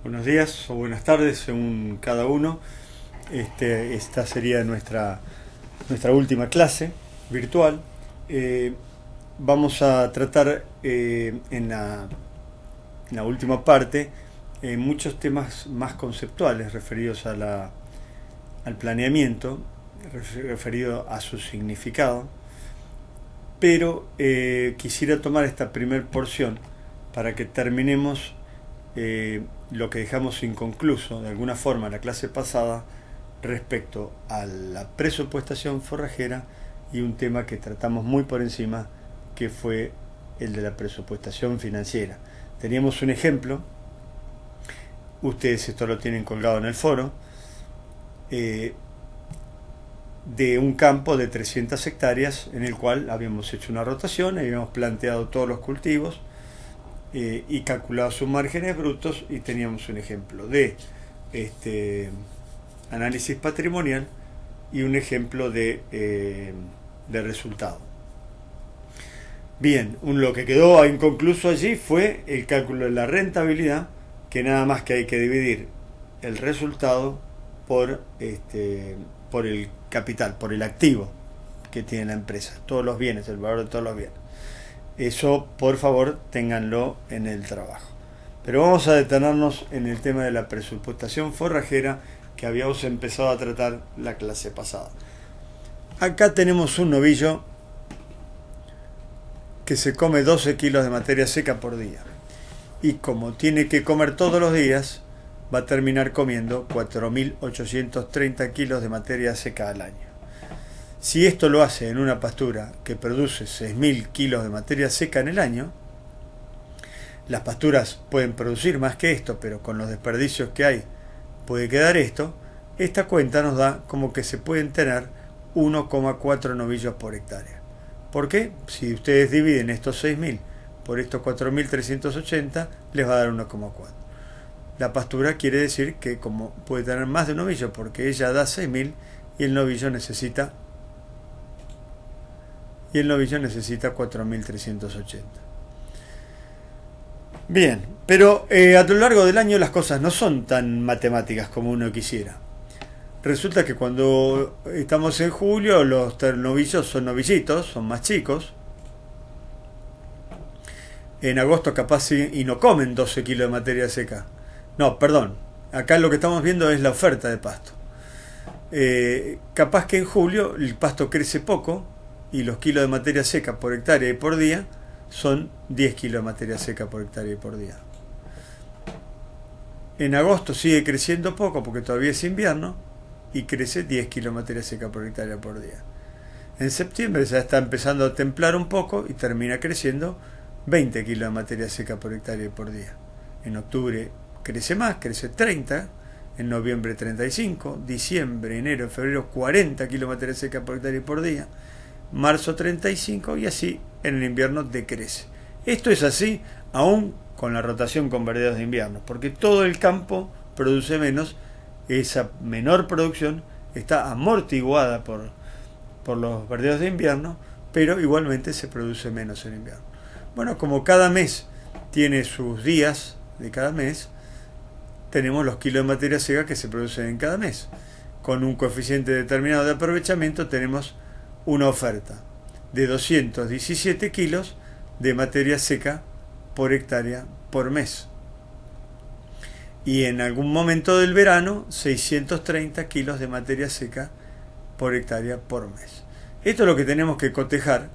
Buenos días o buenas tardes según cada uno. Esta sería nuestra última clase virtual. Eh, Vamos a tratar en la última parte muchos temas más conceptuales referidos al planeamiento, referido a su significado, pero quisiera tomar esta primer porción para que terminemos lo que dejamos inconcluso de alguna forma en la clase pasada respecto a la presupuestación forrajera y un tema que tratamos muy por encima, que fue el de la presupuestación financiera. Teníamos un ejemplo, ustedes esto lo tienen colgado en el foro, de un campo de 300 hectáreas en el cual habíamos hecho una rotación, habíamos planteado todos los cultivos y calculado sus márgenes brutos, y teníamos un ejemplo de análisis patrimonial y un ejemplo de resultado. Bien, lo que quedó inconcluso allí fue el cálculo de la rentabilidad, que nada más que hay que dividir el resultado por el capital, por el activo que tiene la empresa, todos los bienes, el valor de todos los bienes. Eso, por favor, ténganlo en el trabajo. Pero vamos a detenernos en el tema de la presupuestación forrajera que habíamos empezado a tratar la clase pasada. Acá tenemos un novillo que se come 12 kilos de materia seca por día. Y como tiene que comer todos los días, va a terminar comiendo 4.830 kilos de materia seca al año. Si esto lo hace en una pastura que produce 6.000 kilos de materia seca en el año, las pasturas pueden producir más que esto, pero con los desperdicios que hay puede quedar esto. Esta cuenta nos da como que se pueden tener 1,4 novillos por hectárea. ¿Por qué? Si ustedes dividen estos 6.000 por estos 4.380, les va a dar 1,4. La pastura quiere decir que como puede tener más de un novillo, porque ella da 6.000 y el novillo necesita 4.380. Bien, pero a lo largo del año las cosas no son tan matemáticas como uno quisiera. Resulta que cuando estamos en julio, los novillos son novillitos, son más chicos. En agosto capaz y no comen 12 kilos de materia seca. No, perdón, acá lo que estamos viendo es la oferta de pasto. Capaz que en julio el pasto crece poco y los kilos de materia seca por hectárea y por día son 10 kilos de materia seca por hectárea y por día. En agosto sigue creciendo poco porque todavía es invierno y crece 10 kilos de materia seca por hectárea por día. En septiembre ya está empezando a templar un poco y termina creciendo 20 kilos de materia seca por hectárea y por día. En octubre crece más, crece 30, en noviembre 35, diciembre, enero, febrero 40 kilos de materia seca por hectárea y por día, marzo 35 y así en el invierno decrece. Esto es así aún con la rotación con verdeos de invierno, porque todo el campo produce menos. Esa menor producción está amortiguada por los verdeos de invierno, pero igualmente se produce menos en invierno. Bueno, como cada mes tiene sus días de cada mes, tenemos los kilos de materia seca que se producen en cada mes. Con un coeficiente determinado de aprovechamiento tenemos una oferta de 217 kilos de materia seca por hectárea por mes. Y en algún momento del verano, 630 kilos de materia seca por hectárea por mes. Esto es lo que tenemos que cotejar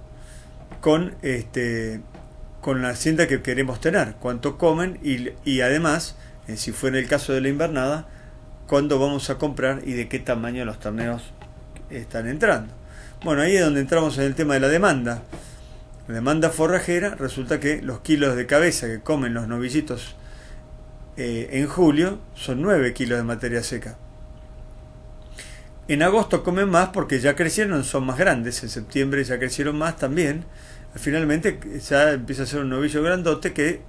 con la hacienda que queremos tener, cuánto comen y además, si fuera el caso de la invernada, cuándo vamos a comprar y de qué tamaño los terneros están entrando. Bueno, ahí es donde entramos en el tema de la demanda. La demanda forrajera, resulta que los kilos de cabeza que comen los novillitos en julio son 9 kilos de materia seca. En agosto comen más porque ya crecieron, son más grandes. En septiembre ya crecieron más también. Finalmente ya empieza a ser un novillo grandote que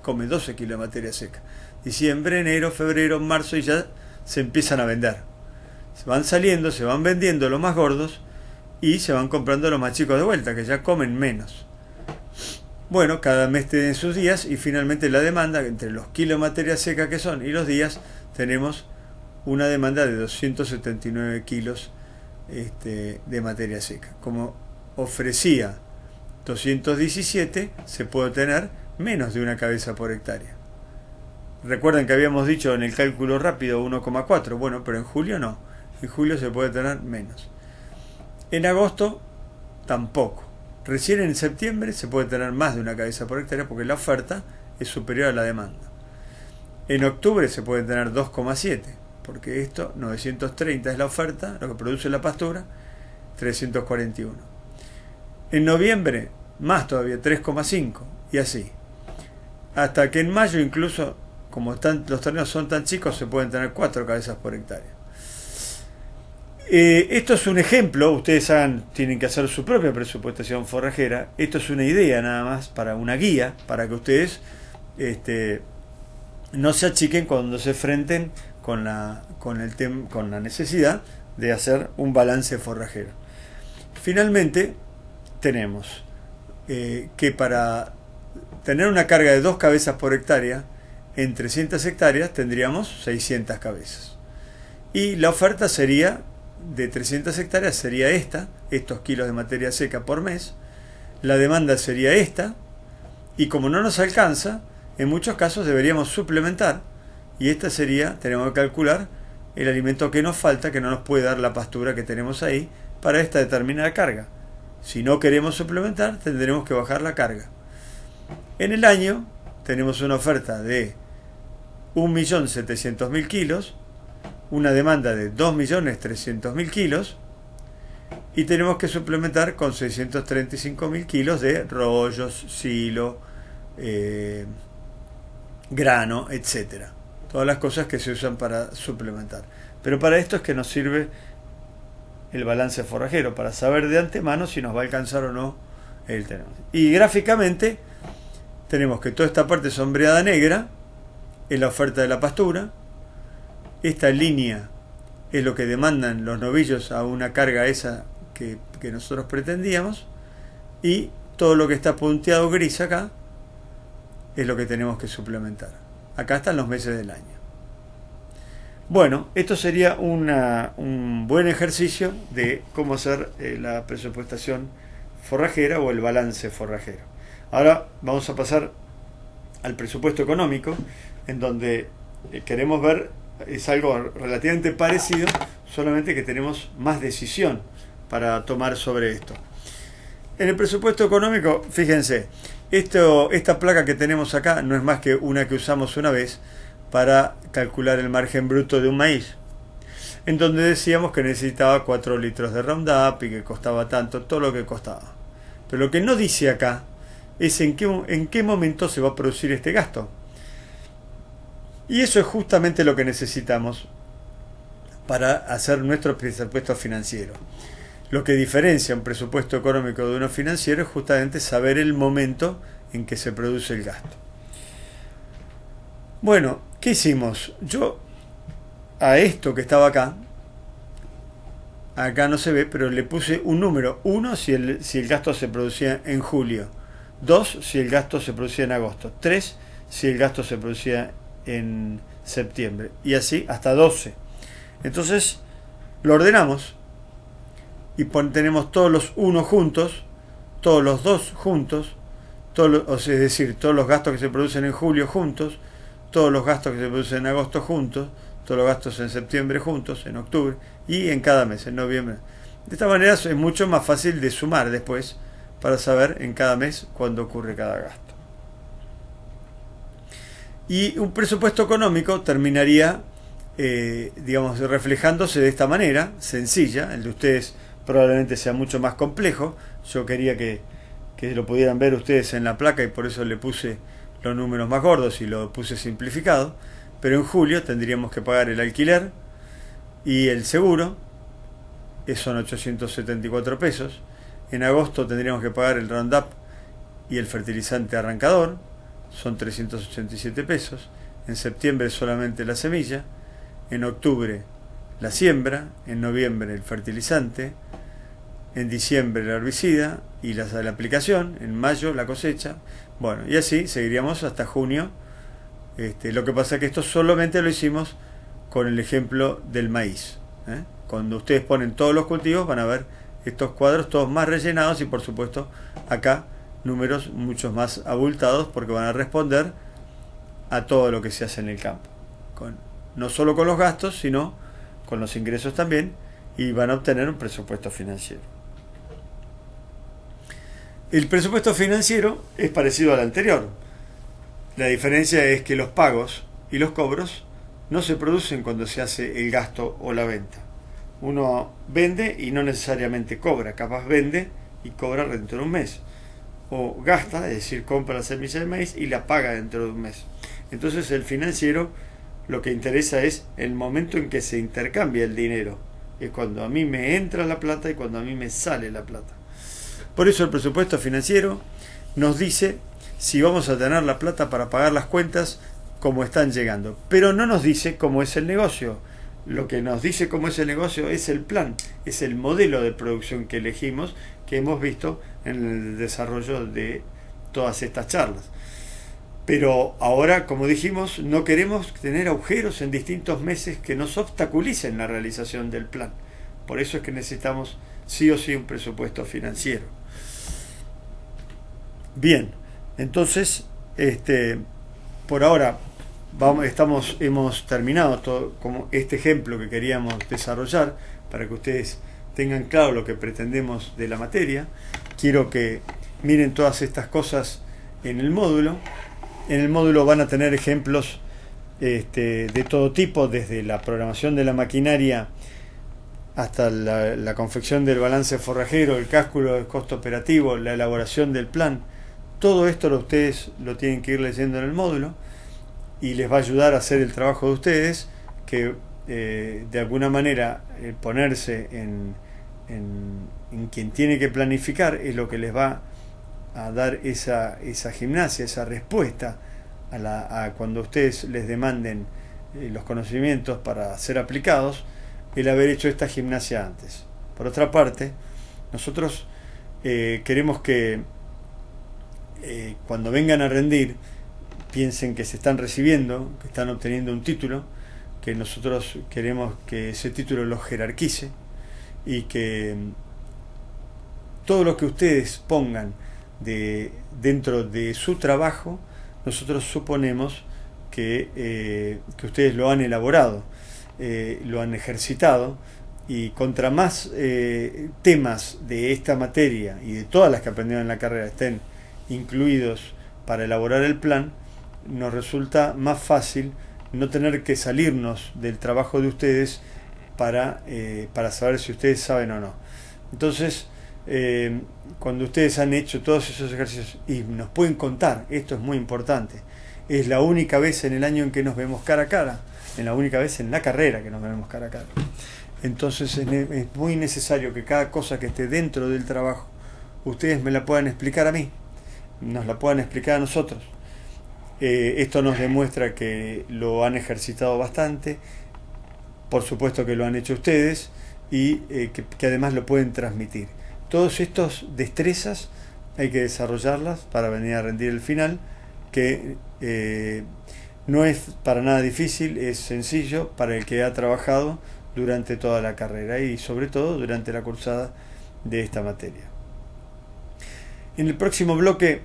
come 12 kilos de materia seca. Diciembre, enero, febrero, marzo y ya se empiezan a vender. Se van saliendo, se van vendiendo los más gordos y se van comprando los más chicos de vuelta, que ya comen menos. Bueno, cada mes tiene sus días y finalmente la demanda, entre los kilos de materia seca que son y los días, tenemos una demanda de 279 kilos de materia seca. Como ofrecía 217, se puede tener menos de una cabeza por hectárea. Recuerden que habíamos dicho en el cálculo rápido 1,4, bueno, pero en julio no. En julio se puede tener menos. En agosto tampoco. Recién en septiembre se puede tener más de una cabeza por hectárea porque la oferta es superior a la demanda. En octubre se puede tener 2,7, porque esto, 930 es la oferta, lo que produce la pastura, 341. En noviembre, más todavía, 3,5, y así. Hasta que en mayo incluso, como los terrenos son tan chicos, se pueden tener 4 cabezas por hectárea. Esto es un ejemplo, ustedes tienen que hacer su propia presupuestación forrajera. Esto es una idea nada más, para una guía, para que ustedes no se achiquen cuando se enfrenten con la necesidad de hacer un balance forrajero. Finalmente, tenemos que para tener una carga de 2 cabezas por hectárea, en 300 hectáreas tendríamos 600 cabezas. Y la oferta sería de 300 hectáreas sería estos kilos de materia seca por mes. La demanda sería esta, y como no nos alcanza, en muchos casos deberíamos suplementar, y esta sería, tenemos que calcular el alimento que nos falta, que no nos puede dar la pastura que tenemos ahí para esta determinada carga. Si no queremos suplementar, tendremos que bajar la carga. En el año tenemos una oferta de 1.700.000 kilos, una demanda de 2.300.000 kilos, y tenemos que suplementar con 635.000 kilos de rollos, silo, grano, etcétera. Todas las cosas que se usan para suplementar. Pero para esto es que nos sirve el balance forrajero, para saber de antemano si nos va a alcanzar o no el terreno. Y gráficamente tenemos que toda esta parte sombreada negra es la oferta de la pastura. Esta línea es lo que demandan los novillos a una carga esa que nosotros pretendíamos, y todo lo que está punteado gris acá es lo que tenemos que suplementar. Acá están los meses del año. Bueno, esto sería un buen ejercicio de cómo hacer la presupuestación forrajera o el balance forrajero. Ahora vamos a pasar al presupuesto económico, en donde queremos ver, es algo relativamente parecido, solamente que tenemos más decisión para tomar sobre esto. En el presupuesto económico, fíjense, esta placa que tenemos acá no es más que una que usamos una vez para calcular el margen bruto de un maíz, en donde decíamos que necesitaba 4 litros de Roundup y que costaba tanto, todo lo que costaba. Pero lo que no dice acá es en qué momento se va a producir este gasto. Y eso es justamente lo que necesitamos para hacer nuestro presupuesto financiero. Lo que diferencia un presupuesto económico de uno financiero es justamente saber el momento en que se produce el gasto. Bueno, ¿qué hicimos? Yo a esto que estaba acá no se ve, pero le puse un número. 1 si el gasto se producía en julio. 2 si el gasto se producía en agosto. 3 si el gasto se producía en septiembre. Y así hasta 12. Entonces lo ordenamos y tenemos todos los 1 juntos, todos los 2 juntos, es decir, todos los gastos que se producen en julio juntos, todos los gastos que se producen en agosto juntos, todos los gastos en septiembre juntos, en octubre y en cada mes, en noviembre. De esta manera es mucho más fácil de sumar después para saber en cada mes cuándo ocurre cada gasto. Y un presupuesto económico terminaría, reflejándose de esta manera, sencilla. El de ustedes probablemente sea mucho más complejo. Yo quería que lo pudieran ver ustedes en la placa y por eso le puse los números más gordos y lo puse simplificado. Pero en julio tendríamos que pagar el alquiler y el seguro, eso son 874 pesos. En agosto tendríamos que pagar el Roundup y el fertilizante arrancador, son 387 pesos. En septiembre solamente la semilla, en octubre la siembra, en noviembre el fertilizante, en diciembre el herbicida y la aplicación, en mayo la cosecha, bueno, y así seguiríamos hasta junio. Lo que pasa es que esto solamente lo hicimos con el ejemplo del maíz. Cuando ustedes ponen todos los cultivos van a ver estos cuadros todos más rellenados y por supuesto acá números muchos más abultados porque van a responder a todo lo que se hace en el campo. No solo con los gastos, sino con los ingresos también, y van a obtener un presupuesto financiero. El presupuesto financiero es parecido al anterior. La diferencia es que los pagos y los cobros no se producen cuando se hace el gasto o la venta. Uno vende y no necesariamente cobra, capaz vende y cobra dentro de un mes. O gasta, es decir, compra la semilla de maíz y la paga dentro de un mes. Entonces el financiero lo que interesa es el momento en que se intercambia el dinero. Es cuando a mí me entra la plata y cuando a mí me sale la plata. Por eso el presupuesto financiero nos dice si vamos a tener la plata para pagar las cuentas como están llegando. Pero no nos dice cómo es el negocio. Lo que nos dice cómo es el negocio es el plan, es el modelo de producción que elegimos, que hemos visto en el desarrollo de todas estas charlas. Pero ahora, como dijimos, no queremos tener agujeros en distintos meses que nos obstaculicen la realización del plan. Por eso es que necesitamos sí o sí un presupuesto financiero. Bien, entonces, por ahora hemos terminado todo como este ejemplo que queríamos desarrollar para que ustedes tengan claro lo que pretendemos de la materia. Quiero que miren todas estas cosas en el módulo. En el módulo van a tener ejemplos de todo tipo, desde la programación de la maquinaria hasta la confección del balance forrajero, el cálculo del costo operativo, la elaboración del plan. Todo esto ustedes lo tienen que ir leyendo en el módulo y les va a ayudar a hacer el trabajo de ustedes, que de alguna manera ponerse en quien tiene que planificar es lo que les va a dar esa gimnasia, esa respuesta a cuando ustedes les demanden los conocimientos para ser aplicados, el haber hecho esta gimnasia antes. Por otra parte, nosotros queremos que cuando vengan a rendir piensen que se están recibiendo, que están obteniendo un título, que nosotros queremos que ese título los jerarquice y que todo lo que ustedes pongan dentro de su trabajo, nosotros suponemos que ustedes lo han elaborado, lo han ejercitado, y contra más temas de esta materia y de todas las que aprendieron en la carrera estén incluidos para elaborar el plan, nos resulta más fácil no tener que salirnos del trabajo de ustedes para saber si ustedes saben o no. Entonces, cuando ustedes han hecho todos esos ejercicios y nos pueden contar, esto es muy importante, es la única vez en el año en que nos vemos cara a cara, es la única vez en la carrera que nos vemos cara a cara. Entonces es muy necesario que cada cosa que esté dentro del trabajo ustedes me la puedan explicar a mí, nos la puedan explicar a nosotros. Esto nos demuestra que lo han ejercitado bastante, por supuesto que lo han hecho ustedes, y que además lo pueden transmitir. Todas estas destrezas hay que desarrollarlas para venir a rendir el final, que no es para nada difícil, es sencillo para el que ha trabajado durante toda la carrera y sobre todo durante la cursada de esta materia. En el próximo bloque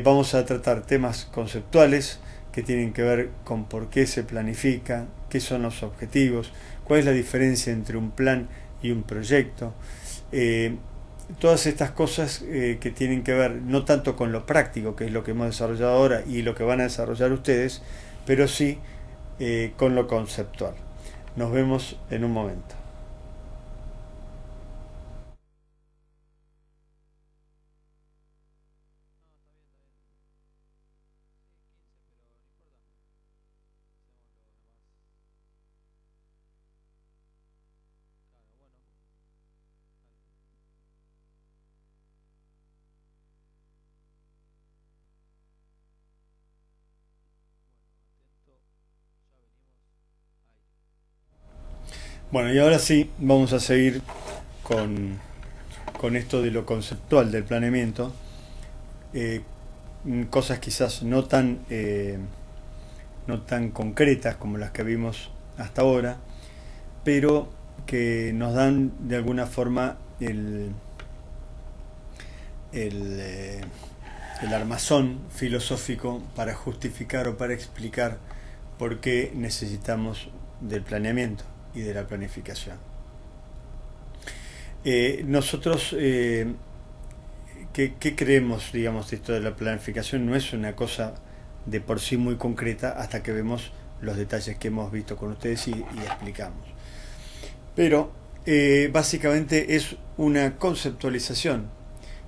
vamos a tratar temas conceptuales que tienen que ver con por qué se planifica, qué son los objetivos, cuál es la diferencia entre un plan y un proyecto. Todas estas cosas que tienen que ver no tanto con lo práctico, que es lo que hemos desarrollado ahora y lo que van a desarrollar ustedes, pero sí con lo conceptual. Nos vemos en un momento. Bueno, y ahora sí, vamos a seguir con con esto de lo conceptual del planeamiento, cosas quizás no tan concretas como las que vimos hasta ahora, pero que nos dan de alguna forma el armazón filosófico para justificar o para explicar por qué necesitamos del planeamiento y de la planificación. Nosotros, ¿qué creemos, digamos, de esto de la planificación? No es una cosa de por sí muy concreta hasta que vemos los detalles que hemos visto con ustedes y explicamos. Pero básicamente es una conceptualización.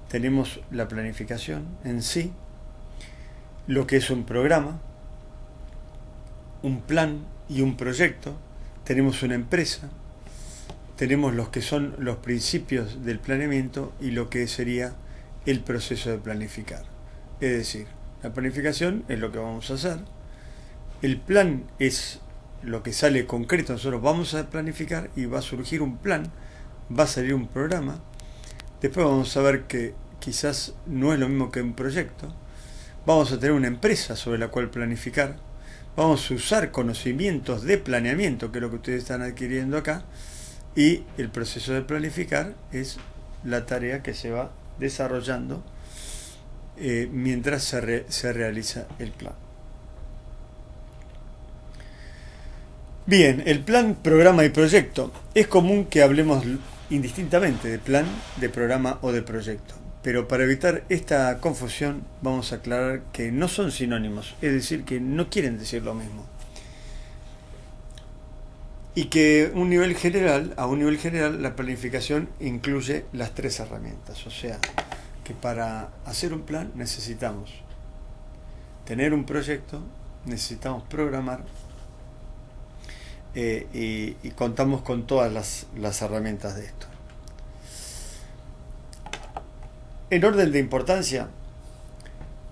Tenemos la planificación en sí, lo que es un programa, un plan y un proyecto. Tenemos una empresa, tenemos los que son los principios del planeamiento y lo que sería el proceso de planificar. Es decir, la planificación es lo que vamos a hacer, el plan es lo que sale concreto. Nosotros vamos a planificar y va a surgir un plan, va a salir un programa. Después vamos a ver que quizás no es lo mismo que un proyecto. Vamos a tener una empresa sobre la cual planificar. Vamos a usar conocimientos de planeamiento, que es lo que ustedes están adquiriendo acá. Y el proceso de planificar es la tarea que se va desarrollando mientras se realiza el plan. Bien, el plan, programa y proyecto. Es común que hablemos indistintamente de plan, de programa o de proyecto. Pero para evitar esta confusión vamos a aclarar que no son sinónimos, es decir, que no quieren decir lo mismo. Y que a un nivel general, la planificación incluye las tres herramientas. O sea, que para hacer un plan necesitamos tener un proyecto, necesitamos programar y contamos con todas las herramientas de esto. En orden de importancia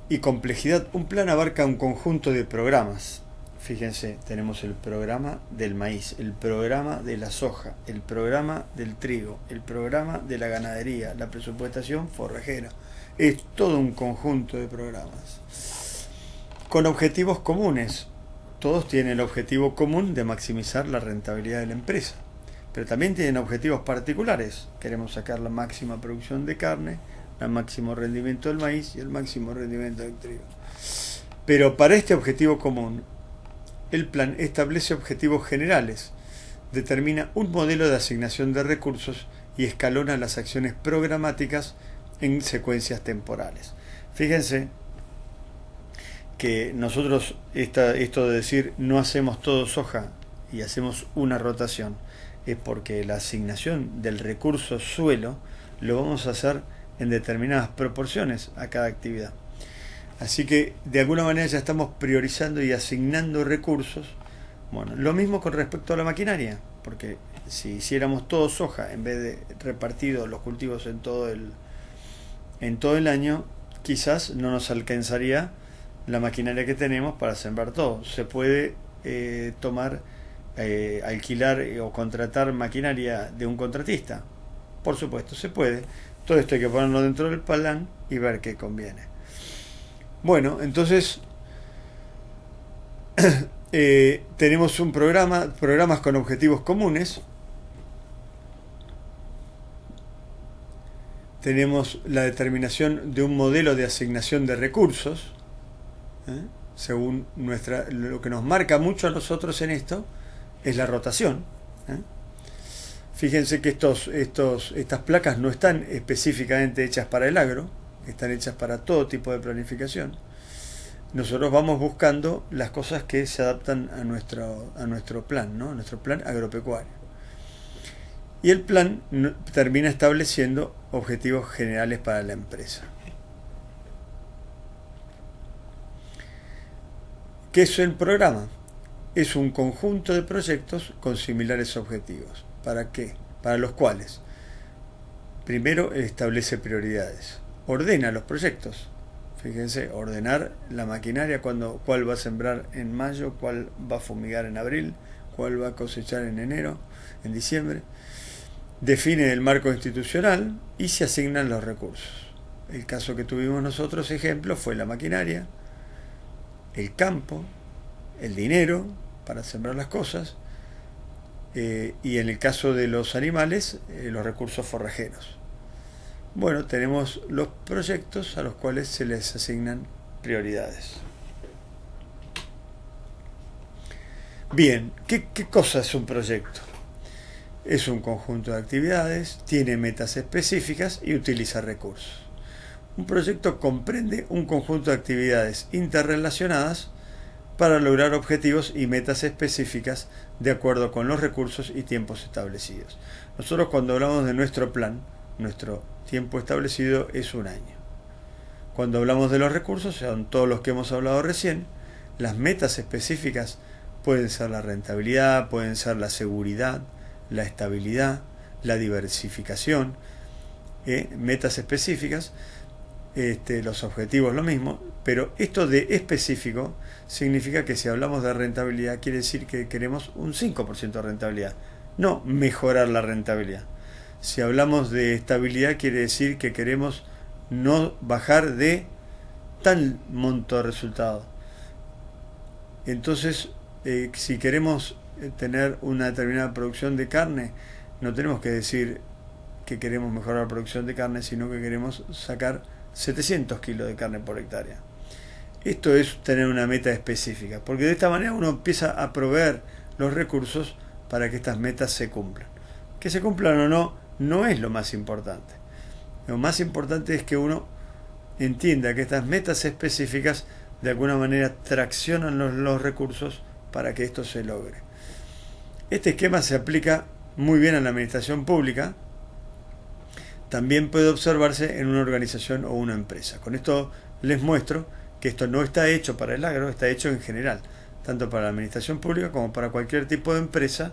y complejidad, un plan abarca un conjunto de programas. Fíjense, tenemos el programa del maíz, el programa de la soja, el programa del trigo, el programa de la ganadería, la presupuestación forrajera. Es todo un conjunto de programas con objetivos comunes. Todos tienen el objetivo común de maximizar la rentabilidad de la empresa, pero también tienen objetivos particulares. Queremos sacar la máxima producción de carne, el máximo rendimiento del maíz y el máximo rendimiento del trigo. Pero para este objetivo común, el plan establece objetivos generales, determina un modelo de asignación de recursos y escalona las acciones programáticas en secuencias temporales. Fíjense que nosotros, esto de decir no hacemos todo soja y hacemos una rotación, es porque la asignación del recurso suelo lo vamos a hacer en determinadas proporciones a cada actividad. Así que de alguna manera ya estamos priorizando y asignando recursos. Bueno, lo mismo con respecto a la maquinaria, porque si hiciéramos todo soja en vez de repartido los cultivos en todo el año, quizás no nos alcanzaría la maquinaria que tenemos para sembrar todo. Se puede alquilar o contratar maquinaria de un contratista. Por supuesto, se puede. Todo esto hay que ponerlo dentro del plan y ver qué conviene. Bueno, entonces tenemos un programas con objetivos comunes. Tenemos la determinación de un modelo de asignación de recursos, según lo que nos marca mucho a nosotros en esto es la rotación. Fíjense que estas placas no están específicamente hechas para el agro, están hechas para todo tipo de planificación. Nosotros vamos buscando las cosas que se adaptan a nuestro plan, ¿no? A nuestro plan agropecuario. Y el plan termina estableciendo objetivos generales para la empresa. ¿Qué es el programa? Es un conjunto de proyectos con similares objetivos. ¿Para qué? Para los cuales, primero, establece prioridades. Ordena los proyectos. Fíjense, ordenar la maquinaria, cuál va a sembrar en mayo, cuál va a fumigar en abril, cuál va a cosechar en enero, en diciembre. define el marco institucional y se asignan los recursos. El caso que tuvimos nosotros, ejemplo, fue la maquinaria, el campo, el dinero para sembrar las cosas, y en el caso de los animales, los recursos forrajeros. Bueno, tenemos los proyectos a los cuales se les asignan prioridades. Bien, ¿qué cosa es un proyecto? Es un conjunto de actividades, tiene metas específicas y utiliza recursos. Un proyecto comprende un conjunto de actividades interrelacionadas para lograr objetivos y metas específicas de acuerdo con los recursos y tiempos establecidos. Nosotros cuando hablamos de nuestro plan, nuestro tiempo establecido es un año. Cuando hablamos de los recursos, son todos los que hemos hablado recién. Las metas específicas pueden ser la rentabilidad, pueden ser la seguridad, la estabilidad, la diversificación, metas específicas, los objetivos lo mismo, pero esto de específico significa que si hablamos de rentabilidad quiere decir que queremos un 5% de rentabilidad, no mejorar la rentabilidad. Si hablamos de estabilidad quiere decir que queremos no bajar de tal monto de resultado. Entonces, si queremos tener una determinada producción de carne, no tenemos que decir que queremos mejorar la producción de carne, sino que queremos sacar 700 kilos de carne por hectárea. Esto es tener una meta específica, porque de esta manera uno empieza a proveer los recursos para que estas metas se cumplan. Que se cumplan o no, no es lo más importante. Lo más importante es que uno entienda que estas metas específicas de alguna manera traccionan los recursos para que esto se logre. Este esquema se aplica muy bien a la administración pública. También puede observarse en una organización o una empresa. Con esto les muestro que esto no está hecho para el agro, está hecho en general, tanto para la administración pública como para cualquier tipo de empresa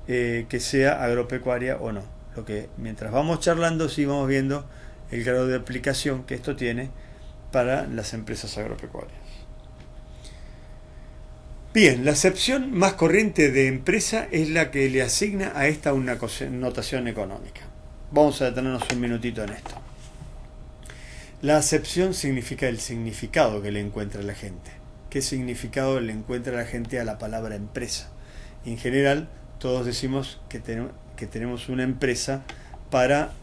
que sea agropecuaria o no. Lo que mientras vamos charlando sí vamos viendo el grado de aplicación que esto tiene para las empresas agropecuarias. Bien, la acepción más corriente de empresa es la que le asigna a esta una connotación económica. Vamos a detenernos un minutito en esto. La acepción significa el significado que le encuentra la gente. ¿Qué significado le encuentra la gente a la palabra empresa? En general, todos decimos que tenemos una empresa para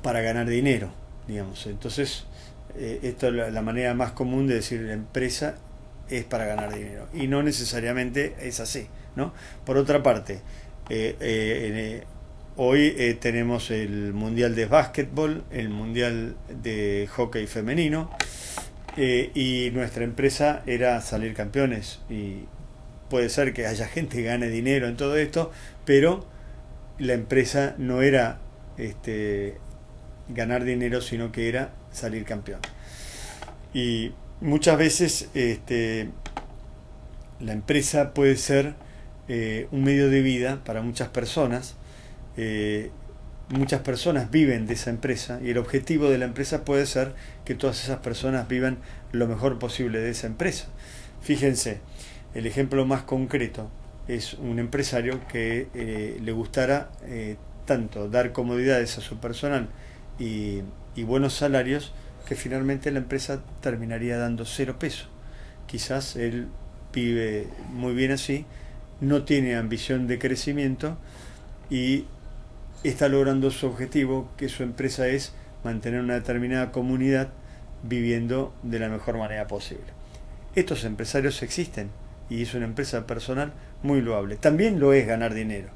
ganar dinero, digamos. Entonces, esto es la manera más común de decir la empresa es para ganar dinero. Y no necesariamente es así, ¿no? Por otra parte, hoy tenemos el Mundial de Básquetbol, el Mundial de Hockey Femenino, y nuestra empresa era salir campeones. Y puede ser que haya gente que gane dinero en todo esto, pero la empresa no era ganar dinero, sino que era salir campeón. Y muchas veces la empresa puede ser un medio de vida para muchas personas. Muchas personas viven de esa empresa y el objetivo de la empresa puede ser que todas esas personas vivan lo mejor posible de esa empresa. Fíjense, el ejemplo más concreto es un empresario que le gustara tanto dar comodidades a su personal y buenos salarios, que finalmente la empresa terminaría dando 0 pesos. Quizás él vive muy bien así, no tiene ambición de crecimiento y está logrando su objetivo, que su empresa es mantener una determinada comunidad viviendo de la mejor manera posible. Estos empresarios existen y es una empresa personal muy loable. También lo es ganar dinero,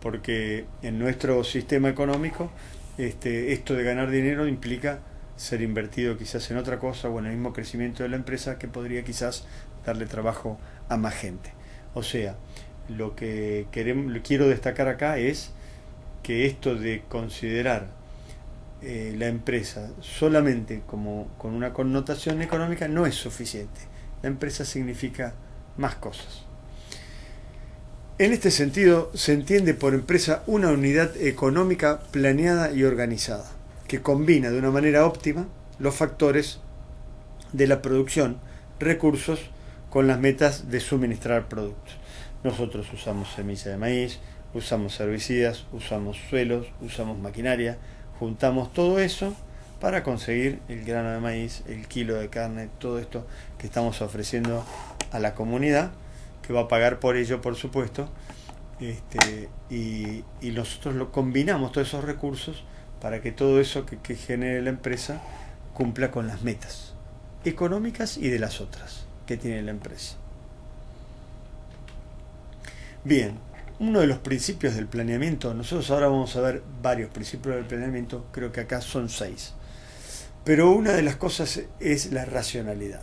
porque en nuestro sistema económico esto de ganar dinero implica ser invertido quizás en otra cosa o en el mismo crecimiento de la empresa, que podría quizás darle trabajo a más gente. O sea, lo que quiero destacar acá es que esto de considerar la empresa solamente como con una connotación económica no es suficiente. La empresa significa más cosas. En este sentido, se entiende por empresa una unidad económica planeada y organizada, que combina de una manera óptima los factores de la producción, recursos, con las metas de suministrar productos. Nosotros usamos semilla de maíz, usamos herbicidas, usamos suelos, usamos maquinaria, juntamos todo eso para conseguir el grano de maíz, el kilo de carne, todo esto que estamos ofreciendo a la comunidad, que va a pagar por ello, por supuesto, y nosotros lo combinamos, todos esos recursos, para que todo eso que genere la empresa cumpla con las metas económicas y de las otras que tiene la empresa. Bien, uno de los principios del planeamiento, nosotros ahora vamos a ver varios principios del planeamiento, creo que acá son 6, pero una de las cosas es la racionalidad.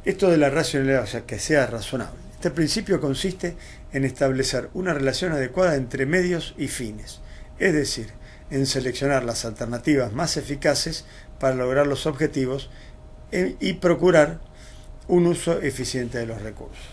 Esto de la racionalidad, o sea, que sea razonable. Este principio consiste en establecer una relación adecuada entre medios y fines, es decir, en seleccionar las alternativas más eficaces para lograr los objetivos y procurar un uso eficiente de los recursos.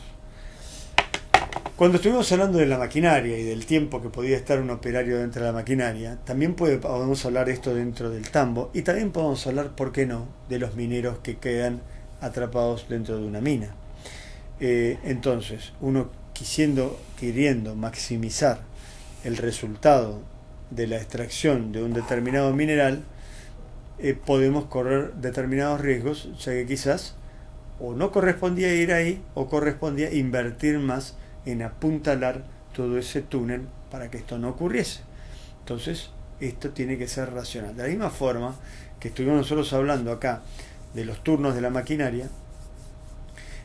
Cuando estuvimos hablando de la maquinaria y del tiempo que podía estar un operario dentro de la maquinaria, también podemos hablar de esto dentro del tambo, y también podemos hablar, ¿por qué no?, de los mineros que quedan atrapados dentro de una mina. Entonces, uno queriendo maximizar el resultado de la extracción de un determinado mineral, podemos correr determinados riesgos, ya que quizás o no correspondía ir ahí o correspondía invertir más en apuntalar todo ese túnel para que esto no ocurriese. Entonces, esto tiene que ser racional. De la misma forma que estuvimos nosotros hablando acá de los turnos de la maquinaria,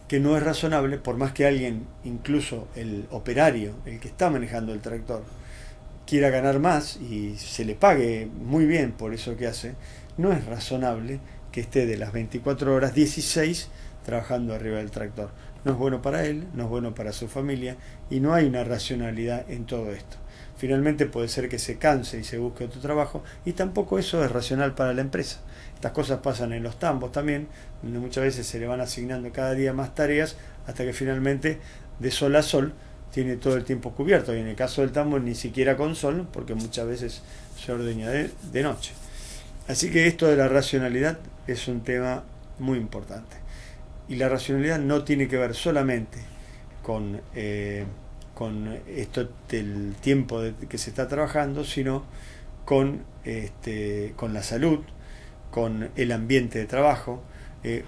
que no es razonable, por más que alguien, incluso el operario, el que está manejando el tractor, quiera ganar más y se le pague muy bien por eso que hace, no es razonable que esté de las 24 horas 16 trabajando arriba del tractor. No es bueno para él, no es bueno para su familia, y no hay una racionalidad en todo esto. Finalmente puede ser que se canse y se busque otro trabajo, y tampoco eso es racional para la empresa. Estas cosas pasan en los tambos también, donde muchas veces se le van asignando cada día más tareas hasta que finalmente de sol a sol tiene todo el tiempo cubierto, y en el caso del tambo ni siquiera con sol, porque muchas veces se ordeña de noche. Así que esto de la racionalidad es un tema muy importante, y la racionalidad no tiene que ver solamente con esto del tiempo que se está trabajando, sino con la salud, con el ambiente de trabajo.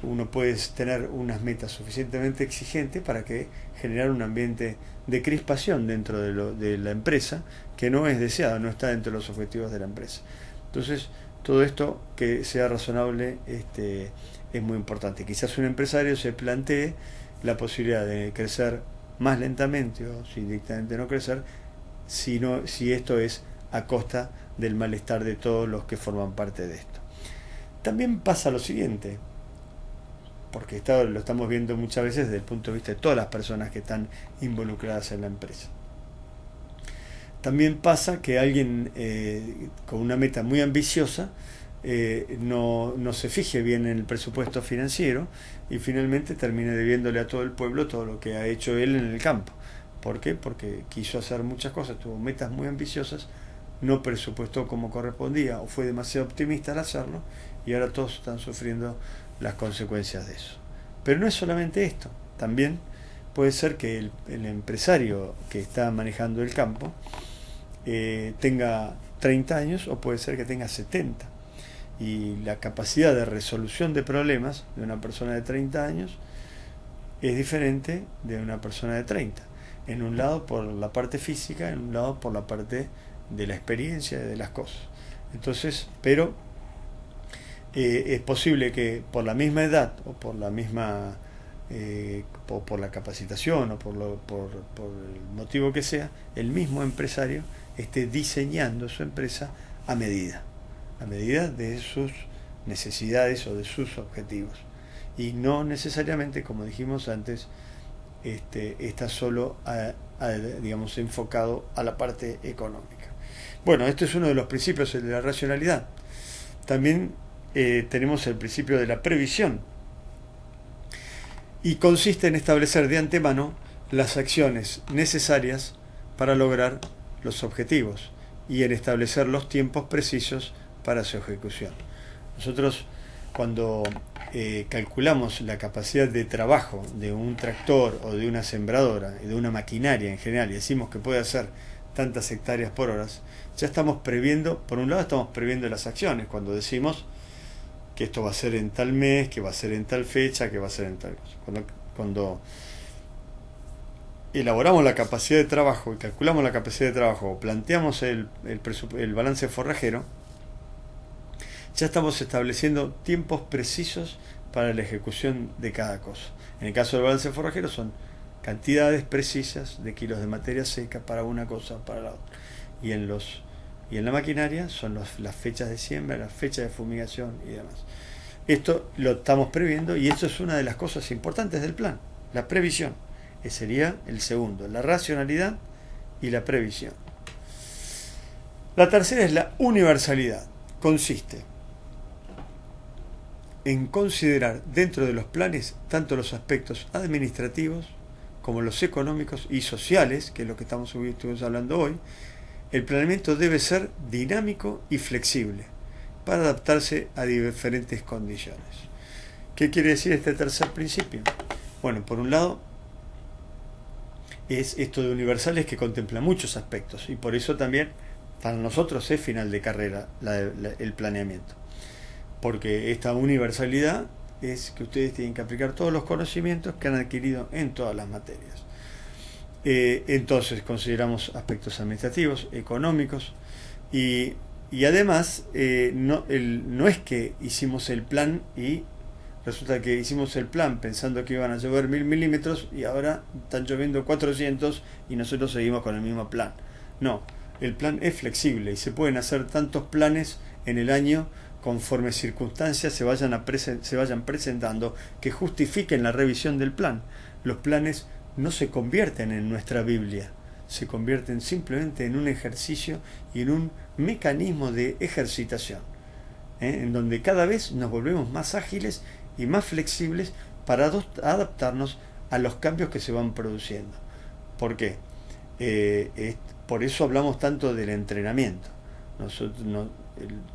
Uno puede tener unas metas suficientemente exigentes para que generar un ambiente de crispación dentro de la empresa, que no es deseado, no está dentro de los objetivos de la empresa. Entonces, todo esto que sea razonable es muy importante. Quizás un empresario se plantee la posibilidad de crecer más lentamente, o si directamente no crecer, si esto es a costa del malestar de todos los que forman parte de esto. También pasa lo siguiente, porque lo estamos viendo muchas veces desde el punto de vista de todas las personas que están involucradas en la empresa. También pasa que alguien con una meta muy ambiciosa no se fije bien en el presupuesto financiero y finalmente termina debiéndole a todo el pueblo todo lo que ha hecho él en el campo. ¿Por qué? Porque quiso hacer muchas cosas, tuvo metas muy ambiciosas, no presupuestó como correspondía o fue demasiado optimista al hacerlo, y ahora todos están sufriendo las consecuencias de eso. Pero no es solamente esto, también puede ser que el empresario que está manejando el campo tenga 30 años, o puede ser que tenga 70, y la capacidad de resolución de problemas de una persona de 30 años es diferente de una persona de 30, en un lado por la parte física, en un lado por la parte de la experiencia de las cosas. Entonces, pero es posible que por la misma edad o por la misma por la capacitación o por el motivo que sea, el mismo empresario esté diseñando su empresa a medida de sus necesidades o de sus objetivos, y no necesariamente, como dijimos antes, está solo digamos enfocado a la parte económica. Bueno, este es uno de los principios, el de la racionalidad. También tenemos el principio de la previsión, y consiste en establecer de antemano las acciones necesarias para lograr los objetivos y en establecer los tiempos precisos para su ejecución. Nosotros, cuando calculamos la capacidad de trabajo de un tractor o de una sembradora y de una maquinaria en general, y decimos que puede hacer tantas hectáreas por hora, ya estamos previendo, por un lado estamos previendo las acciones, cuando decimos que esto va a ser en tal mes, que va a ser en tal fecha, que va a ser en tal cosa. Cuando elaboramos la capacidad de trabajo y calculamos la capacidad de trabajo, o planteamos el balance forrajero, ya estamos estableciendo tiempos precisos para la ejecución de cada cosa. En el caso del balance forrajero son cantidades precisas de kilos de materia seca para una cosa, para la otra. Y en la maquinaria son las fechas de siembra, las fechas de fumigación y demás. Esto lo estamos previendo y esto es una de las cosas importantes del plan, la previsión. Ese sería el segundo, la racionalidad y la previsión. La tercera es la universalidad. Consiste en considerar dentro de los planes tanto los aspectos administrativos como los económicos y sociales, que es lo que estuvimos hablando hoy. El planeamiento debe ser dinámico y flexible para adaptarse a diferentes condiciones. ¿Qué quiere decir este tercer principio? Bueno, por un lado, es esto de universales que contempla muchos aspectos y por eso también para nosotros es final de carrera el planeamiento. Porque esta universalidad es que ustedes tienen que aplicar todos los conocimientos que han adquirido en todas las materias. Entonces consideramos aspectos administrativos, económicos y además no es que hicimos el plan y resulta que hicimos el plan pensando que iban a llover 1000 milímetros y ahora están lloviendo 400 y nosotros seguimos con el mismo plan. No, el plan es flexible y se pueden hacer tantos planes en el año conforme circunstancias se vayan presentando que justifiquen la revisión del plan. Los planes no se convierten en nuestra Biblia, se convierten simplemente en un ejercicio y en un mecanismo de ejercitación, en donde cada vez nos volvemos más ágiles y más flexibles para adaptarnos a los cambios que se van produciendo. ¿Por qué? Por eso hablamos tanto del entrenamiento.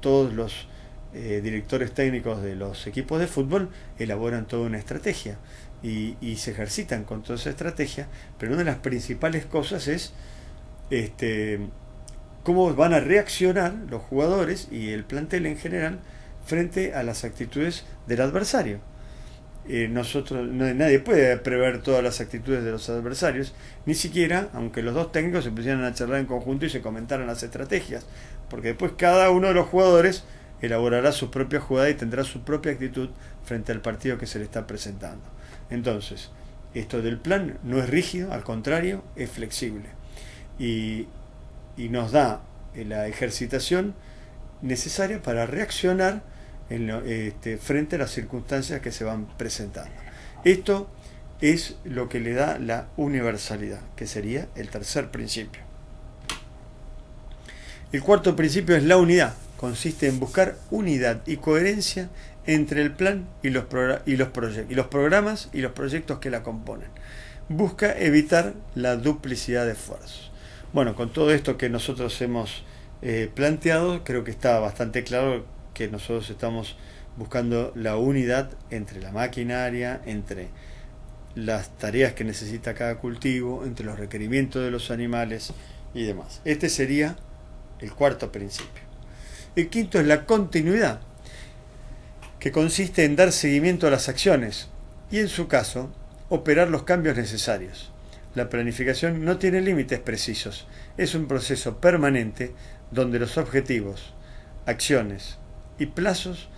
Todos los directores técnicos de los equipos de fútbol elaboran toda una estrategia y se ejercitan con toda esa estrategia, pero una de las principales cosas es cómo van a reaccionar los jugadores y el plantel en general frente a las actitudes del adversario. Nadie puede prever todas las actitudes de los adversarios, ni siquiera aunque los dos técnicos se pusieran a charlar en conjunto y se comentaran las estrategias, porque después cada uno de los jugadores elaborará su propia jugada y tendrá su propia actitud frente al partido que se le está presentando. Entonces, esto del plan no es rígido, al contrario, es flexible y nos da la ejercitación necesaria para reaccionar frente a las circunstancias que se van presentando. Esto es lo que le da la universalidad, que sería el tercer principio. El cuarto principio es la unidad. Consiste en buscar unidad y coherencia entre el plan y los programas y los proyectos que la componen. Busca evitar la duplicidad de esfuerzos. Bueno, con todo esto que nosotros hemos planteado, creo que está bastante claro que nosotros estamos buscando la unidad entre la maquinaria, entre las tareas que necesita cada cultivo, entre los requerimientos de los animales y demás. Este sería el cuarto principio. El quinto es la continuidad, que consiste en dar seguimiento a las acciones y, en su caso, operar los cambios necesarios. La planificación no tiene límites precisos, es un proceso permanente donde los objetivos, acciones y plazos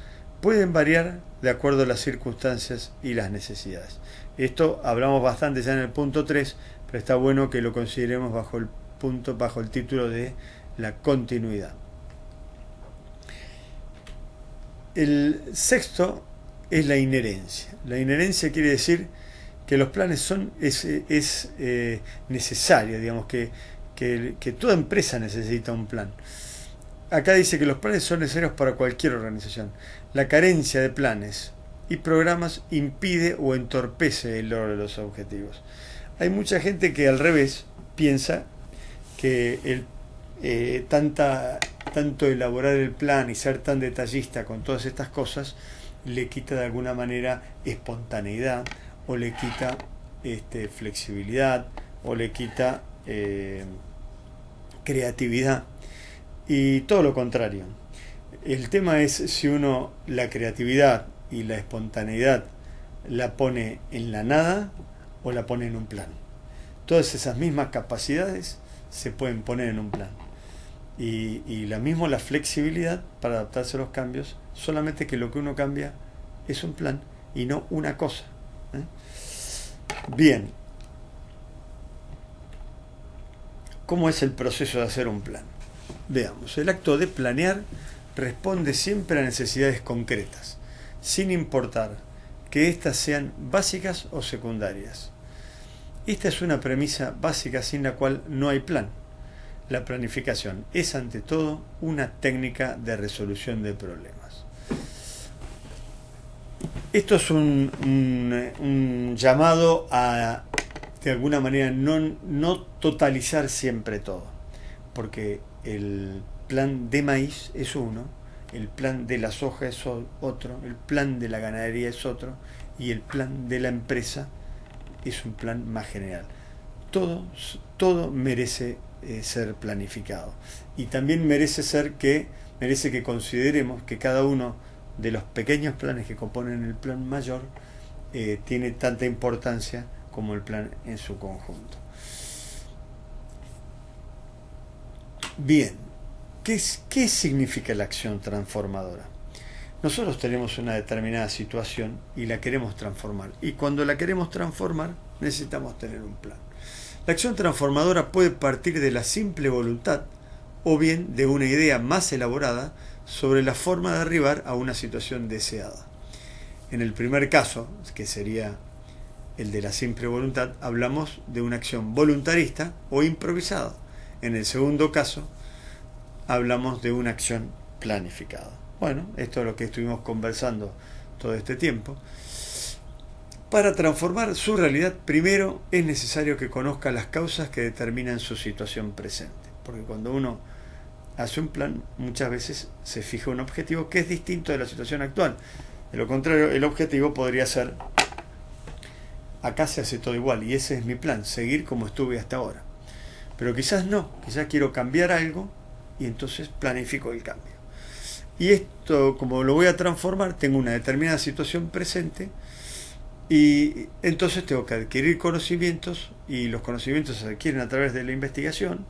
pueden variar de acuerdo a las circunstancias y las necesidades. Esto hablamos bastante ya en el punto 3, pero está bueno que lo consideremos bajo el título de la continuidad. El sexto es la inherencia. La inherencia quiere decir que los planes es necesario, digamos, que toda empresa necesita un plan. Acá dice que los planes son necesarios para cualquier organización. La carencia de planes y programas impide o entorpece el logro de los objetivos. Hay mucha gente que al revés piensa que tanto elaborar el plan y ser tan detallista con todas estas cosas le quita de alguna manera espontaneidad o le quita flexibilidad o le quita creatividad y todo lo contrario. El tema es si uno la creatividad y la espontaneidad la pone en la nada o la pone en un plan. Todas esas mismas capacidades se pueden poner en un plan. Y la misma la flexibilidad para adaptarse a los cambios, solamente que lo que uno cambia es un plan y no una cosa. Bien. ¿Cómo es el proceso de hacer un plan? Veamos, el acto de planear responde siempre a necesidades concretas, sin importar que éstas sean básicas o secundarias. Esta es una premisa básica sin la cual no hay plan. La planificación es ante todo una técnica de resolución de problemas. Esto es un llamado a, de alguna manera, no totalizar siempre todo, porque el plan de maíz es uno, el plan de la soja es otro, el plan de la ganadería es otro, y el plan de la empresa es un plan más general. Todo merece ser planificado, y también merece que consideremos que cada uno de los pequeños planes que componen el plan mayor tiene tanta importancia como el plan en su conjunto. Bien, ¿qué significa la acción transformadora? Nosotros tenemos una determinada situación y la queremos transformar, y cuando la queremos transformar necesitamos tener un plan. La acción transformadora puede partir de la simple voluntad o bien de una idea más elaborada sobre la forma de arribar a una situación deseada. En el primer caso, que sería el de la simple voluntad, hablamos de una acción voluntarista o improvisada. En el segundo caso, hablamos de una acción planificada. Bueno, esto es lo que estuvimos conversando todo este tiempo. Para transformar su realidad, primero es necesario que conozca las causas que determinan su situación presente. Porque cuando uno hace un plan, muchas veces se fija un objetivo que es distinto de la situación actual. De lo contrario, el objetivo podría ser: acá se hace todo igual y ese es mi plan, seguir como estuve hasta ahora. Pero quizás no, quizás quiero cambiar algo y entonces planifico el cambio. Y esto, como lo voy a transformar, tengo una determinada situación presente y entonces tengo que adquirir conocimientos, y los conocimientos se adquieren a través de la investigación.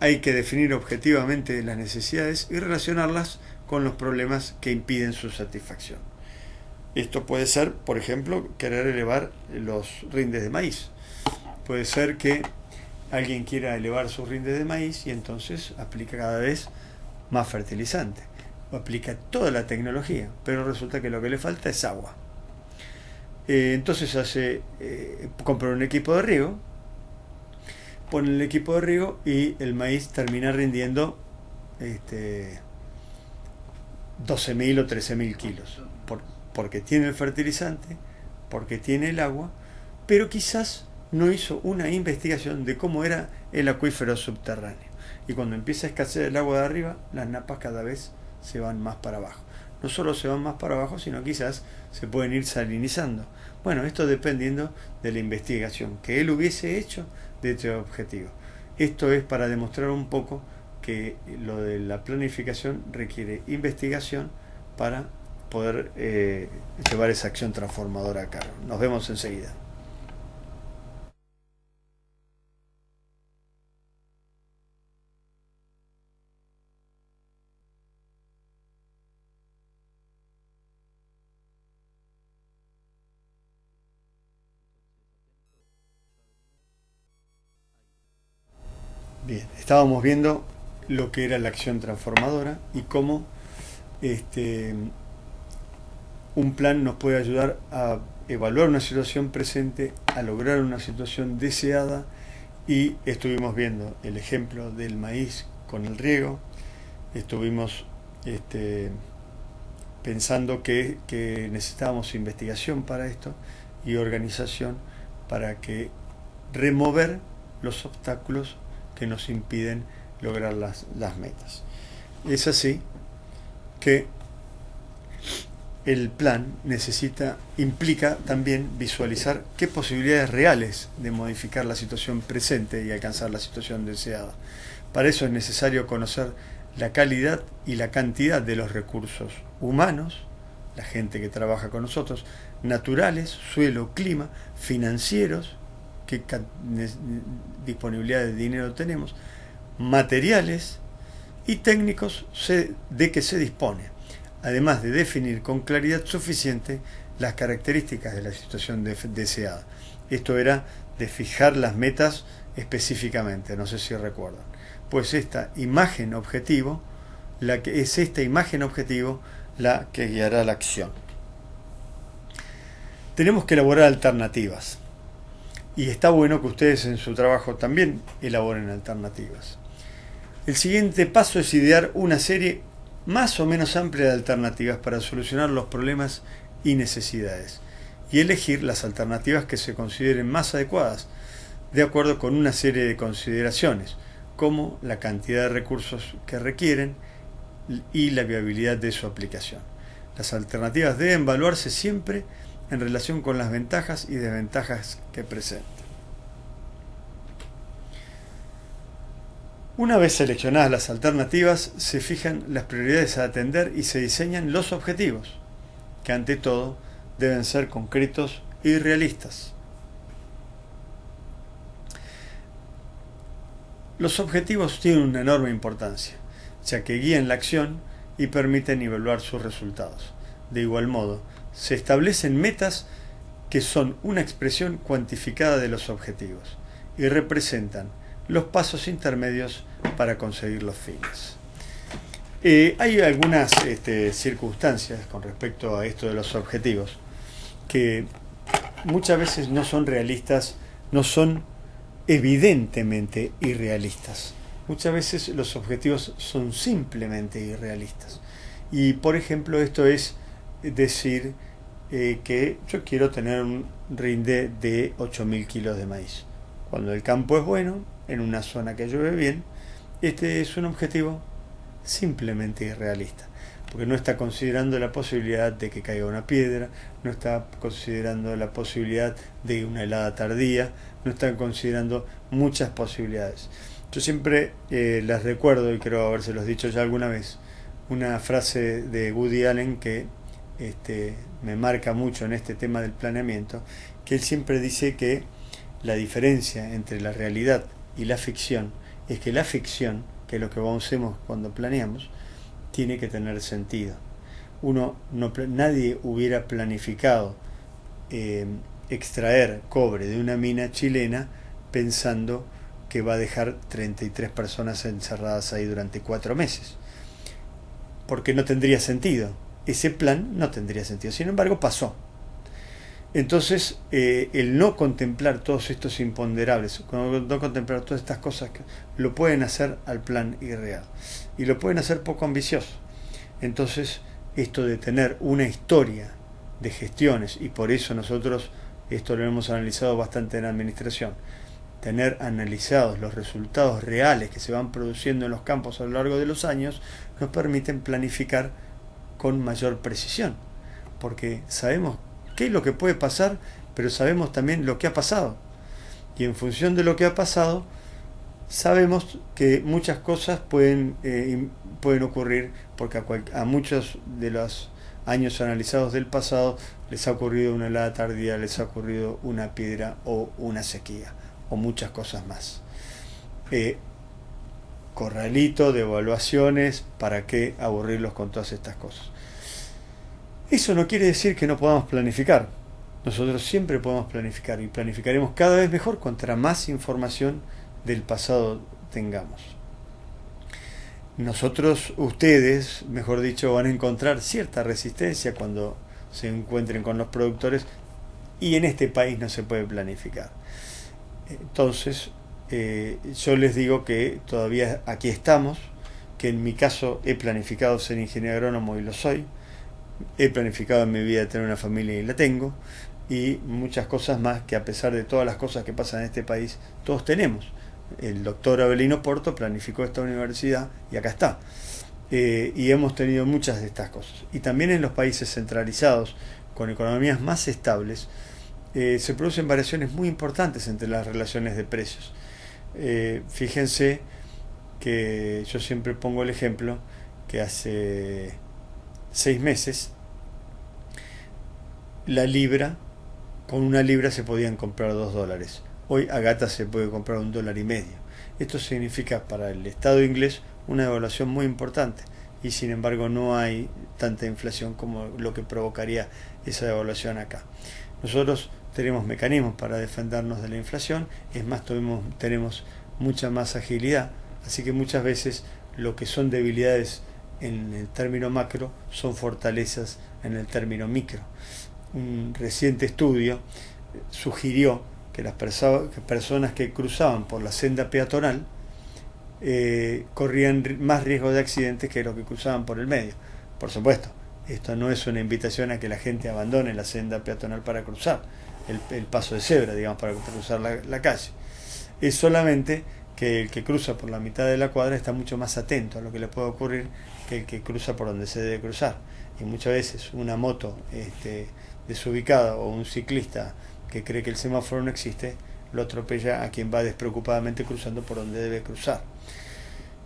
Hay que definir objetivamente las necesidades y relacionarlas con los problemas que impiden su satisfacción. Esto puede ser, por ejemplo, querer elevar los rindes de maíz. Puede ser que alguien quiera elevar sus rindes de maíz y entonces aplica cada vez más fertilizante, o aplica toda la tecnología, pero resulta que lo que le falta es agua. Entonces compra un equipo de riego, pone el equipo de riego y el maíz termina rindiendo 12.000 o 13.000 kilos, porque tiene el fertilizante, porque tiene el agua, pero quizás no hizo una investigación de cómo era el acuífero subterráneo. Y cuando empieza a escasear el agua de arriba, las napas cada vez se van más para abajo. No solo se van más para abajo, sino quizás se pueden ir salinizando. Bueno, esto dependiendo de la investigación que él hubiese hecho de este objetivo. Esto es para demostrar un poco que lo de la planificación requiere investigación para poder llevar esa acción transformadora a cabo. Nos vemos enseguida. Bien, estábamos viendo lo que era la acción transformadora y cómo un plan nos puede ayudar a evaluar una situación presente, a lograr una situación deseada, y estuvimos viendo el ejemplo del maíz con el riego. Estuvimos pensando que necesitábamos investigación para esto y organización para remover los obstáculos que nos impiden lograr las metas. Es así que el plan implica también visualizar qué posibilidades reales de modificar la situación presente y alcanzar la situación deseada. Para eso es necesario conocer la calidad y la cantidad de los recursos humanos, la gente que trabaja con nosotros, naturales, suelo, clima, financieros, qué disponibilidad de dinero tenemos, materiales y técnicos de que se dispone, además de definir con claridad suficiente las características de la situación deseada. Esto era de fijar las metas específicamente, no sé si recuerdan. Pues esta imagen objetivo, la que guiará la acción. Tenemos que elaborar alternativas. Y está bueno que ustedes en su trabajo también elaboren alternativas. El siguiente paso es idear una serie más o menos amplia de alternativas para solucionar los problemas y necesidades, y elegir las alternativas que se consideren más adecuadas, de acuerdo con una serie de consideraciones, como la cantidad de recursos que requieren y la viabilidad de su aplicación. Las alternativas deben evaluarse siempre en relación con las ventajas y desventajas que presenten. Una vez seleccionadas las alternativas, se fijan las prioridades a atender y se diseñan los objetivos, que ante todo deben ser concretos y realistas. Los objetivos tienen una enorme importancia, ya que guían la acción y permiten evaluar sus resultados. De igual modo, se establecen metas que son una expresión cuantificada de los objetivos y representan los pasos intermedios para conseguir los fines. Hay algunas circunstancias con respecto a esto de los objetivos que muchas veces no son realistas, no son evidentemente irrealistas. Muchas veces los objetivos son simplemente irrealistas. Y por ejemplo, esto es decir que yo quiero tener un rinde de 8.000 kilos de maíz. Cuando el campo es bueno, en una zona que llueve bien, este es un objetivo simplemente irrealista, porque no está considerando la posibilidad de que caiga una piedra, no está considerando la posibilidad de una helada tardía, no está considerando muchas posibilidades. Yo siempre les recuerdo, y creo habérselos dicho ya alguna vez, una frase de Woody Allen que me marca mucho en este tema del planeamiento, que él siempre dice que la diferencia entre la realidad y la ficción es que la ficción, que es lo que hacemos cuando planeamos, tiene que tener sentido. Nadie hubiera planificado extraer cobre de una mina chilena pensando que va a dejar 33 personas encerradas ahí durante 4 meses, porque no tendría sentido. Ese plan no tendría sentido. Sin embargo, pasó. Entonces, el no contemplar todos estos imponderables, no contemplar todas estas cosas, lo pueden hacer al plan irreal. Y lo pueden hacer poco ambicioso. Entonces, esto de tener una historia de gestiones, y por eso nosotros esto lo hemos analizado bastante en administración, tener analizados los resultados reales que se van produciendo en los campos a lo largo de los años, nos permiten planificar con mayor precisión. Porque sabemos qué es lo que puede pasar, pero sabemos también lo que ha pasado. Y en función de lo que ha pasado, sabemos que muchas cosas pueden ocurrir, porque a muchos de los años analizados del pasado les ha ocurrido una helada tardía, les ha ocurrido una piedra o una sequía, o muchas cosas más. Corralito de evaluaciones, ¿para qué aburrirlos con todas estas cosas? Eso no quiere decir que no podamos planificar. Nosotros siempre podemos planificar y planificaremos cada vez mejor contra más información del pasado tengamos. Ustedes, mejor dicho, van a encontrar cierta resistencia cuando se encuentren con los productores, y en este país no se puede planificar. Entonces, yo les digo que todavía aquí estamos, que en mi caso he planificado ser ingeniero agrónomo y lo soy. He planificado en mi vida tener una familia y la tengo, y muchas cosas más que, a pesar de todas las cosas que pasan en este país, todos tenemos. El doctor Abelino Porto planificó esta universidad y acá está. y hemos tenido muchas de estas cosas. Y también en los países centralizados, con economías más estables, se producen variaciones muy importantes entre las relaciones de precios. Fíjense que yo siempre pongo el ejemplo que hace 6 meses con una libra se podían comprar $2. Hoy a gata se puede comprar $1.50. Esto significa para el Estado inglés una devaluación muy importante, y sin embargo no hay tanta inflación como lo que provocaría esa devaluación acá. Nosotros tenemos mecanismos para defendernos de la inflación, es más, tenemos mucha más agilidad, así que muchas veces lo que son debilidades en el término macro son fortalezas en el término micro. Un reciente estudio sugirió que las personas que cruzaban por la senda peatonal corrían más riesgo de accidentes que los que cruzaban por el medio. Por supuesto, esto no es una invitación a que la gente abandone la senda peatonal para cruzar el paso de cebra, digamos, para cruzar la calle. Es solamente que el que cruza por la mitad de la cuadra está mucho más atento a lo que le puede ocurrir que el que cruza por donde se debe cruzar. Y muchas veces una moto desubicada o un ciclista que cree que el semáforo no existe, lo atropella a quien va despreocupadamente cruzando por donde debe cruzar.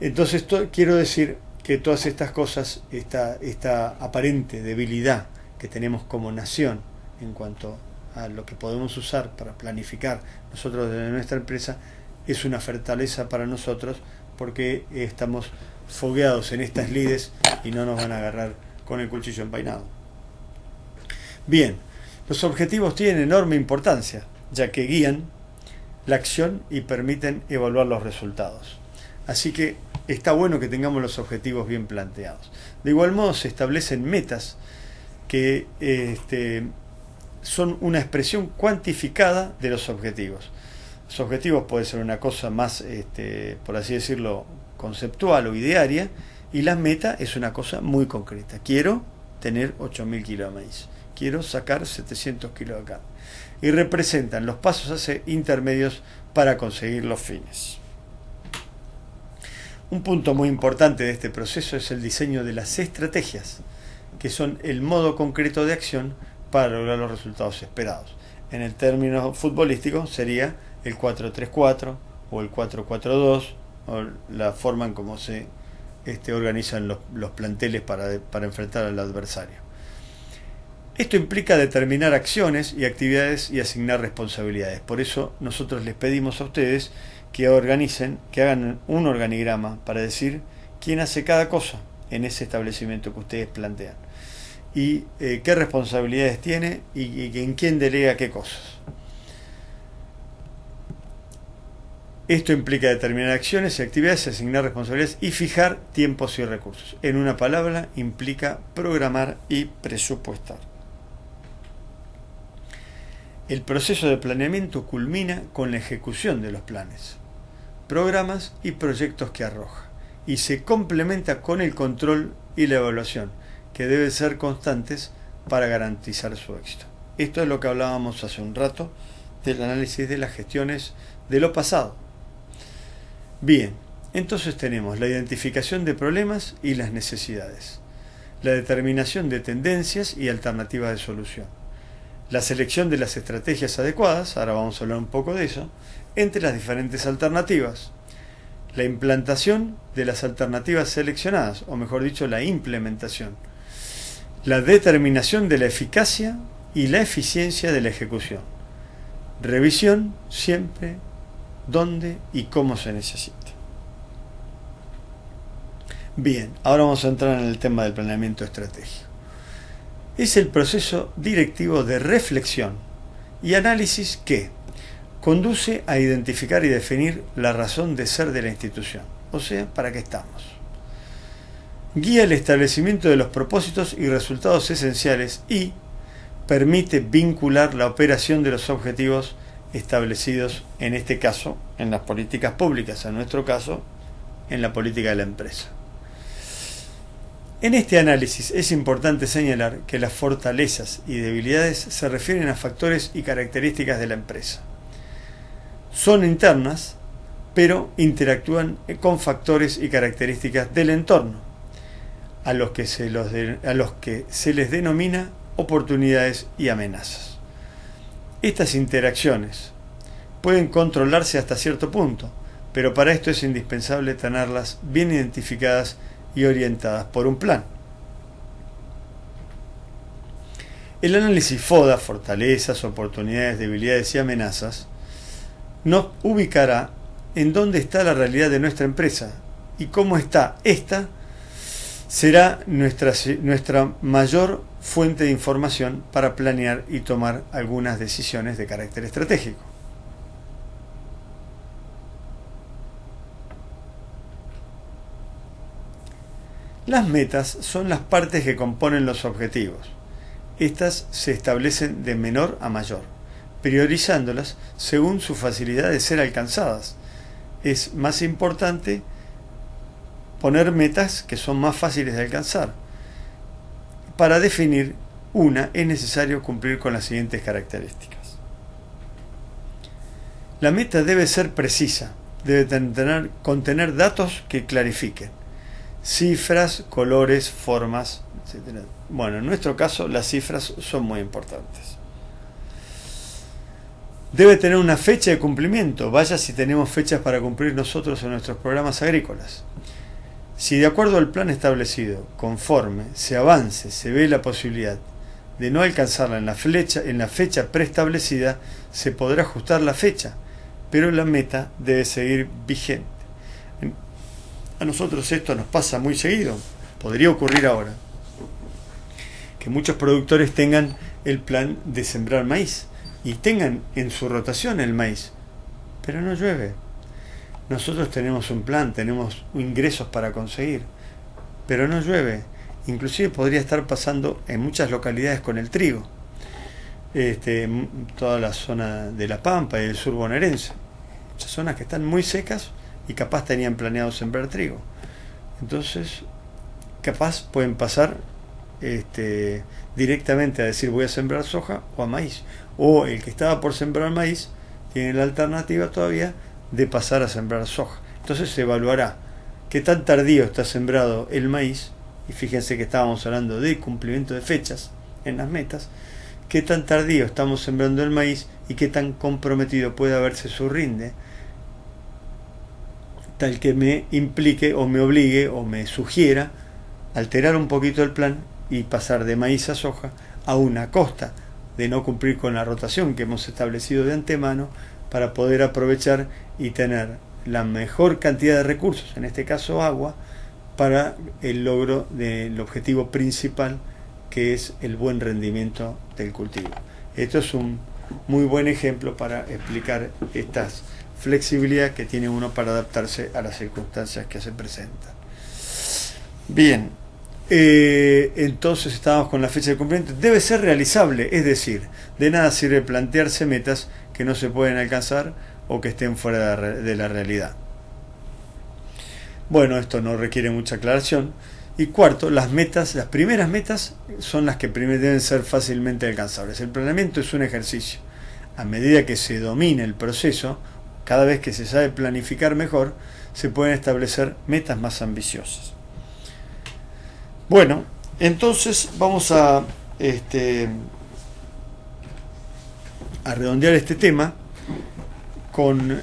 Entonces quiero decir que todas estas cosas, esta aparente debilidad que tenemos como nación en cuanto a lo que podemos usar para planificar nosotros desde nuestra empresa, es una fortaleza para nosotros, porque estamos fogueados en estas lides y no nos van a agarrar con el cuchillo empainado. Bien, los objetivos tienen enorme importancia, ya que guían la acción y permiten evaluar los resultados. Así que está bueno que tengamos los objetivos bien planteados. De igual modo se establecen metas que son una expresión cuantificada de los objetivos. Los objetivos pueden ser una cosa más, por así decirlo, conceptual o idearia, y la meta es una cosa muy concreta. Quiero tener 8.000 kilos de maíz. Quiero sacar 700 kilos de carne. Y representan los pasos hacia intermedios para conseguir los fines. Un punto muy importante de este proceso es el diseño de las estrategias, que son el modo concreto de acción para lograr los resultados esperados. En el término futbolístico sería el 4-3-4 o el 4-4-2, o la forma en cómo se organizan los planteles para enfrentar al adversario. Esto implica determinar acciones y actividades y asignar responsabilidades. Por eso nosotros les pedimos a ustedes que hagan un organigrama para decir quién hace cada cosa en ese establecimiento que ustedes plantean, y qué responsabilidades tiene y en quién delega qué cosas. Esto implica determinar acciones y actividades, asignar responsabilidades y fijar tiempos y recursos. En una palabra, implica programar y presupuestar. El proceso de planeamiento culmina con la ejecución de los planes, programas y proyectos que arroja, y se complementa con el control y la evaluación, que deben ser constantes para garantizar su éxito. Esto es lo que hablábamos hace un rato del análisis de las gestiones de lo pasado. Bien, entonces tenemos la identificación de problemas y las necesidades, la determinación de tendencias y alternativas de solución, la selección de las estrategias adecuadas, ahora vamos a hablar un poco de eso, entre las diferentes alternativas, la implantación de las alternativas seleccionadas, o mejor dicho, la implementación, la determinación de la eficacia y la eficiencia de la ejecución, revisión siempre, dónde y cómo se necesita. Bien, ahora vamos a entrar en el tema del planeamiento estratégico. Es el proceso directivo de reflexión y análisis que conduce a identificar y definir la razón de ser de la institución, o sea, para qué estamos. Guía el establecimiento de los propósitos y resultados esenciales y permite vincular la operación de los objetivos establecidos, en este caso, en las políticas públicas, en nuestro caso, en la política de la empresa. En este análisis es importante señalar que las fortalezas y debilidades se refieren a factores y características de la empresa. Son internas, pero interactúan con factores y características del entorno. a los que se les denomina oportunidades y amenazas. Estas interacciones pueden controlarse hasta cierto punto, pero para esto es indispensable tenerlas bien identificadas y orientadas por un plan. El análisis FODA, fortalezas, oportunidades, debilidades y amenazas, nos ubicará en dónde está la realidad de nuestra empresa y cómo está esta será nuestra mayor fuente de información para planear y tomar algunas decisiones de carácter estratégico. Las metas son las partes que componen los objetivos. Estas se establecen de menor a mayor, priorizándolas según su facilidad de ser alcanzadas. Es más importante poner metas que son más fáciles de alcanzar. Para definir una es necesario cumplir con las siguientes características. La meta debe ser precisa, debe contener datos que clarifiquen, cifras, colores, formas, etc. Bueno, en nuestro caso las cifras son muy importantes. Debe tener una fecha de cumplimiento, vaya si tenemos fechas para cumplir nosotros en nuestros programas agrícolas. Si de acuerdo al plan establecido, conforme se avance, se ve la posibilidad de no alcanzarla en la fecha preestablecida, se podrá ajustar la fecha, pero la meta debe seguir vigente. A nosotros esto nos pasa muy seguido, podría ocurrir ahora, que muchos productores tengan el plan de sembrar maíz y tengan en su rotación el maíz, pero no llueve. Nosotros tenemos un plan, tenemos ingresos para conseguir, pero no llueve. Inclusive podría estar pasando en muchas localidades con el trigo, toda la zona de La Pampa y el sur bonaerense, muchas zonas que están muy secas y capaz tenían planeado sembrar trigo. Entonces, capaz pueden pasar directamente a decir voy a sembrar soja o a maíz, o el que estaba por sembrar maíz tiene la alternativa todavía de pasar a sembrar soja. Entonces se evaluará qué tan tardío está sembrado el maíz, y fíjense que estábamos hablando de cumplimiento de fechas en las metas, qué tan tardío estamos sembrando el maíz y qué tan comprometido puede verse su rinde, tal que me implique o me obligue o me sugiera alterar un poquito el plan y pasar de maíz a soja, a una costa de no cumplir con la rotación que hemos establecido de antemano, para poder aprovechar y tener la mejor cantidad de recursos, en este caso agua, para el logro del objetivo principal, que es el buen rendimiento del cultivo. Esto es un muy buen ejemplo para explicar estas flexibilidad que tiene uno para adaptarse a las circunstancias que se presentan. Bien, entonces estábamos con la fecha de cumplimiento. Debe ser realizable, es decir, de nada sirve plantearse metas que no se pueden alcanzar o que estén fuera de la realidad. Bueno, esto no requiere mucha aclaración. Y cuarto, las primeras metas son las que deben ser fácilmente alcanzables. El planeamiento es un ejercicio. A medida que se domina el proceso, cada vez que se sabe planificar mejor, se pueden establecer metas más ambiciosas. Bueno, entonces vamos a redondear este tema con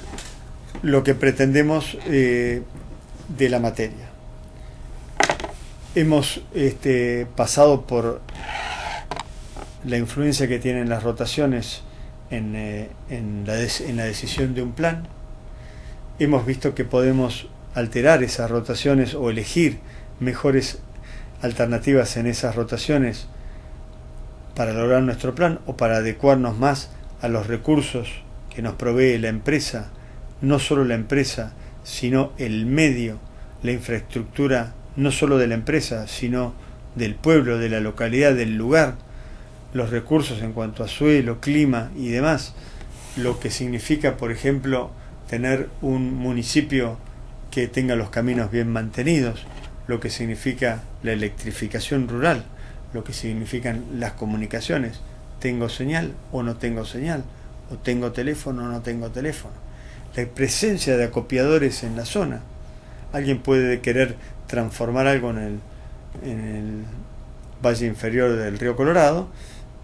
lo que pretendemos de la materia. Hemos pasado por la influencia que tienen las rotaciones en la decisión de un plan. Hemos visto que podemos alterar esas rotaciones o elegir mejores alternativas en esas rotaciones para lograr nuestro plan o para adecuarnos más a los recursos que nos provee la empresa, no solo la empresa, sino el medio, la infraestructura, no solo de la empresa, sino del pueblo, de la localidad, del lugar, los recursos en cuanto a suelo, clima y demás, lo que significa, por ejemplo, tener un municipio que tenga los caminos bien mantenidos, lo que significa la electrificación rural, lo que significan las comunicaciones, tengo señal o no tengo señal, o tengo teléfono o no tengo teléfono, la presencia de acopiadores en la zona. Alguien puede querer transformar algo en el valle inferior del río Colorado,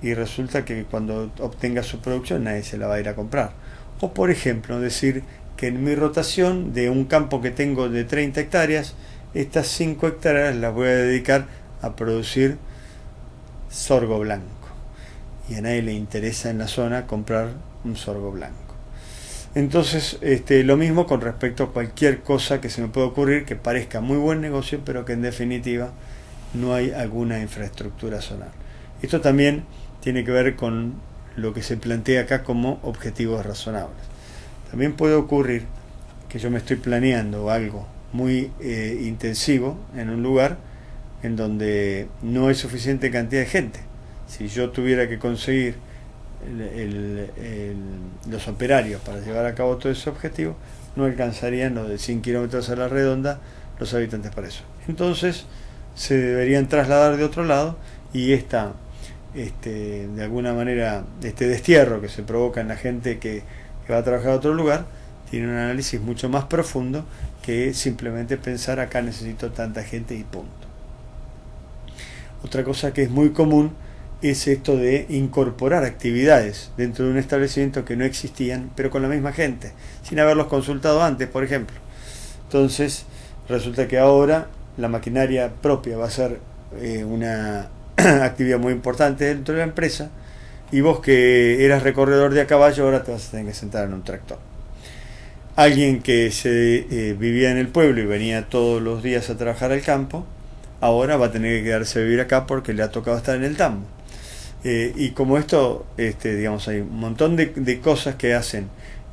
y resulta que cuando obtenga su producción nadie se la va a ir a comprar. O por ejemplo, decir que en mi rotación de un campo que tengo de 30 hectáreas, estas 5 hectáreas las voy a dedicar a producir sorgo blanco. Y a nadie le interesa en la zona comprar un sorgo blanco. Entonces, lo mismo con respecto a cualquier cosa que se me pueda ocurrir que parezca muy buen negocio, pero que en definitiva no hay alguna infraestructura zonal. Esto también tiene que ver con lo que se plantea acá como objetivos razonables. También puede ocurrir que yo me estoy planeando algo muy intensivo en un lugar en donde no hay suficiente cantidad de gente. Si yo tuviera que conseguir los operarios para llevar a cabo todo ese objetivo, no alcanzarían los de 100 kilómetros a la redonda los habitantes para eso. Entonces se deberían trasladar de otro lado, y de alguna manera este destierro que se provoca en la gente que va a trabajar a otro lugar tiene un análisis mucho más profundo que simplemente pensar acá necesito tanta gente y punto. Otra cosa que es muy común es esto de incorporar actividades dentro de un establecimiento que no existían, pero con la misma gente, sin haberlos consultado antes, por ejemplo. Entonces, resulta que ahora la maquinaria propia va a ser una actividad muy importante dentro de la empresa, y vos que eras recorredor de a caballo, ahora te vas a tener que sentar en un tractor. Alguien que vivía en el pueblo y venía todos los días a trabajar al campo, ahora va a tener que quedarse a vivir acá porque le ha tocado estar en el tambo. Y como esto, digamos, hay un montón de cosas que hacen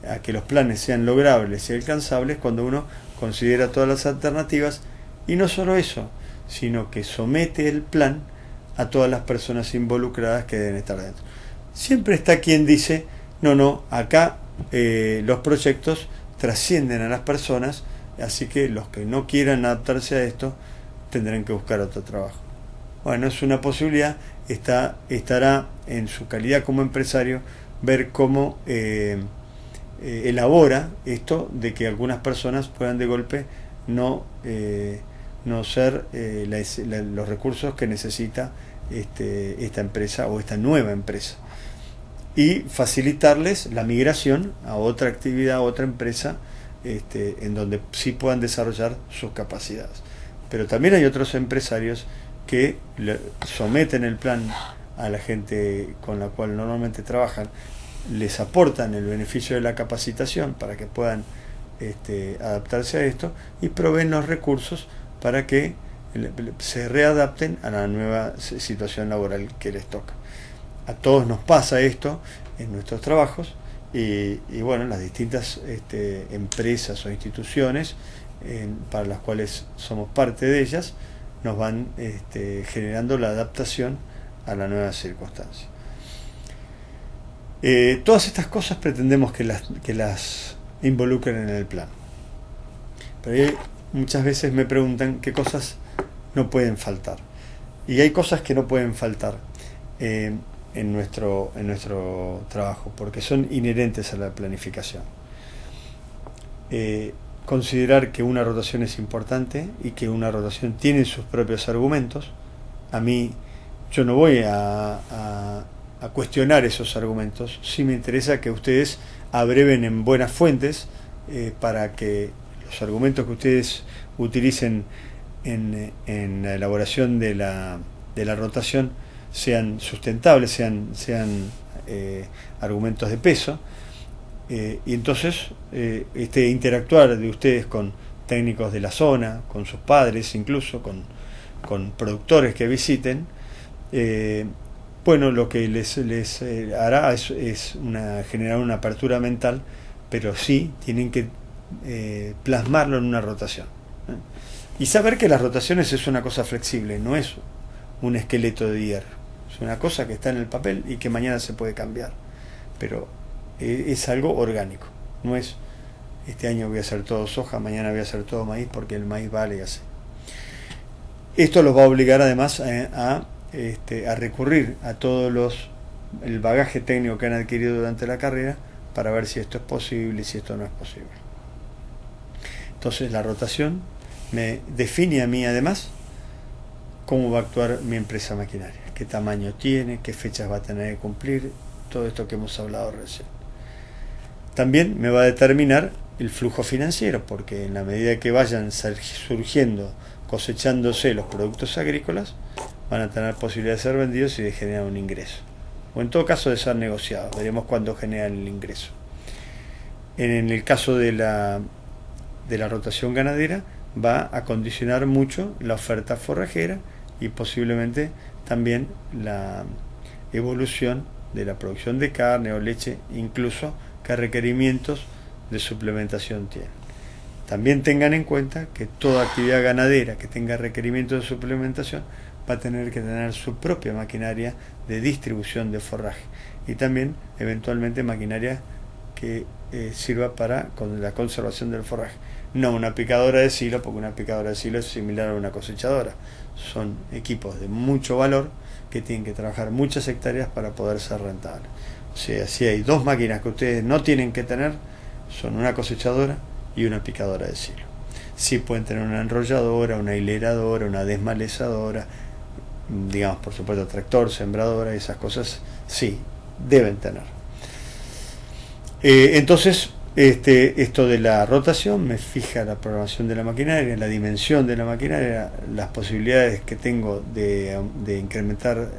a que los planes sean logrables y alcanzables cuando uno considera todas las alternativas, y no solo eso, sino que somete el plan a todas las personas involucradas que deben estar dentro. Siempre está quien dice, no, acá los proyectos trascienden a las personas, así que los que no quieran adaptarse a esto tendrán que buscar otro trabajo. Bueno, es una posibilidad, estará en su calidad como empresario ver cómo elabora esto de que algunas personas puedan de golpe no ser los recursos que necesita esta empresa o esta nueva empresa, y facilitarles la migración a otra actividad, a otra empresa, en donde sí puedan desarrollar sus capacidades. Pero también hay otros empresarios que someten el plan a la gente con la cual normalmente trabajan, les aportan el beneficio de la capacitación para que puedan adaptarse a esto, y proveen los recursos para que se readapten a la nueva situación laboral que les toca. A todos nos pasa esto en nuestros trabajos, y bueno, las distintas empresas o instituciones para las cuales somos parte de ellas nos van generando la adaptación a la nueva circunstancia. Todas estas cosas pretendemos que las involucren en el plan, pero muchas veces me preguntan qué cosas no pueden faltar, y hay cosas que no pueden faltar en nuestro trabajo porque son inherentes a la planificación. Considerar que una rotación es importante y que una rotación tiene sus propios argumentos. Yo no voy a cuestionar esos argumentos. Sí me interesa que ustedes abreven en buenas fuentes para que los argumentos que ustedes utilicen en la elaboración de la rotación sean sustentables, sean argumentos de peso. Y entonces interactuar de ustedes con técnicos de la zona, con sus padres, incluso con productores que visiten, bueno, lo que les hará es generar una apertura mental, pero sí tienen que plasmarlo en una rotación, y saber que las rotaciones es una cosa flexible, no es un esqueleto de hierro, es una cosa que está en el papel y que mañana se puede cambiar, pero es algo orgánico. No es este año voy a hacer todo soja, mañana voy a hacer todo maíz porque el maíz vale y así. Esto los va a obligar además a recurrir a el bagaje técnico que han adquirido durante la carrera para ver si esto es posible y si esto no es posible. Entonces la rotación me define a mí además cómo va a actuar mi empresa maquinaria, qué tamaño tiene, qué fechas va a tener que cumplir, todo esto que hemos hablado recién. También me va a determinar el flujo financiero, porque en la medida que vayan surgiendo, cosechándose los productos agrícolas, van a tener posibilidad de ser vendidos y de generar un ingreso. O en todo caso de ser negociados, veremos cuándo generan el ingreso. En el caso de la rotación ganadera, va a condicionar mucho la oferta forrajera y posiblemente también la evolución de la producción de carne o leche, incluso qué requerimientos de suplementación tienen. También tengan en cuenta que toda actividad ganadera que tenga requerimientos de suplementación va a tener que tener su propia maquinaria de distribución de forraje y también eventualmente maquinaria que sirva para la conservación del forraje. No una picadora de silo, porque una picadora de silo es similar a una cosechadora. Son equipos de mucho valor que tienen que trabajar muchas hectáreas para poder ser rentables. O sea, si hay dos máquinas que ustedes no tienen que tener, son una cosechadora y una picadora de silo. Sí pueden tener una enrolladora, una hileradora, una desmalezadora, digamos, por supuesto, tractor, sembradora, esas cosas sí deben tener. Entonces, esto de la rotación me fija la programación de la maquinaria, la dimensión de la maquinaria, las posibilidades que tengo de incrementar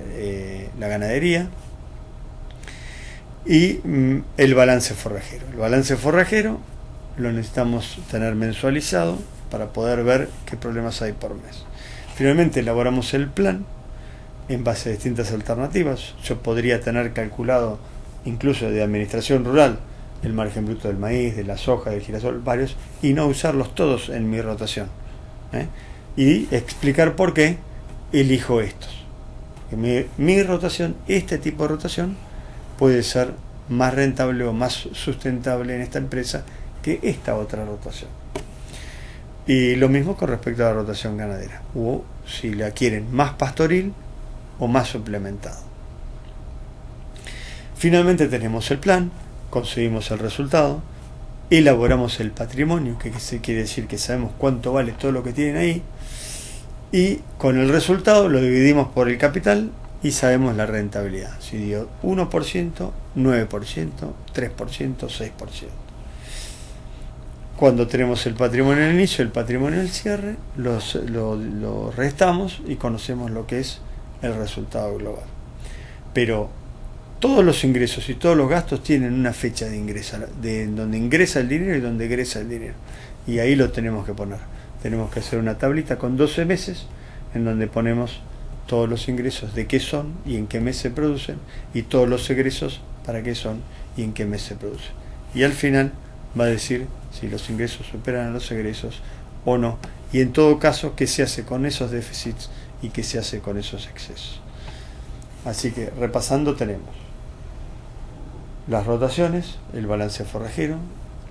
la ganadería y el balance forrajero. El balance forrajero lo necesitamos tener mensualizado para poder ver qué problemas hay por mes. Finalmente elaboramos el plan en base a distintas alternativas. Yo podría tener calculado incluso de administración rural el margen bruto del maíz, de la soja, del girasol, varios, y no usarlos todos en mi rotación. Y explicar por qué elijo estos. Mi rotación, este tipo de rotación, puede ser más rentable o más sustentable en esta empresa que esta otra rotación. Y lo mismo con respecto a la rotación ganadera, o si la quieren más pastoril o más suplementado. Finalmente tenemos el plan, conseguimos el resultado, elaboramos el patrimonio, que se quiere decir que sabemos cuánto vale todo lo que tienen ahí, y con el resultado lo dividimos por el capital y sabemos la rentabilidad, si dio 1%, 9%, 3%, 6%. Cuando tenemos el patrimonio en el inicio, el patrimonio en el cierre, lo restamos y conocemos lo que es el resultado global. Pero todos los ingresos y todos los gastos tienen una fecha de ingreso, de donde ingresa el dinero y donde egresa el dinero. Y ahí lo tenemos que poner. Tenemos que hacer una tablita con 12 meses en donde ponemos todos los ingresos, de qué son y en qué mes se producen, y todos los egresos, para qué son y en qué mes se producen. Y al final va a decir si los ingresos superan a los egresos o no. Y en todo caso, qué se hace con esos déficits y qué se hace con esos excesos. Así que, repasando, tenemos las rotaciones, el balance forrajero,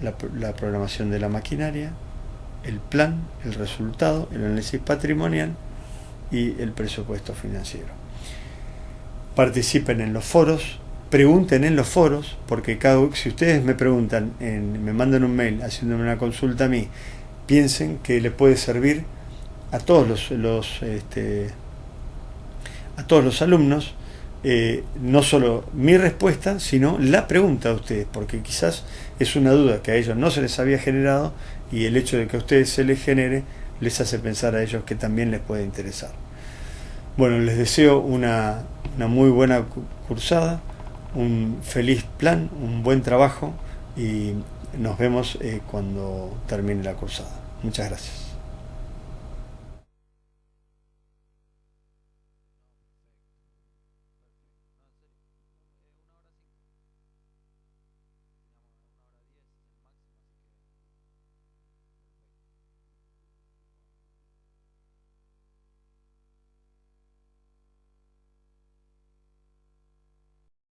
la programación de la maquinaria, el plan, el resultado, el análisis patrimonial y el presupuesto financiero. Participen en los foros, pregunten en los foros, porque si ustedes me preguntan, me mandan un mail haciéndome una consulta a mí, piensen que le puede servir a todos los alumnos, no solo mi respuesta, sino la pregunta de ustedes, porque quizás es una duda que a ellos no se les había generado y el hecho de que a ustedes se les genere les hace pensar a ellos que también les puede interesar. Bueno, les deseo una muy buena cursada, un feliz plan, un buen trabajo y nos vemos cuando termine la cursada. Muchas gracias.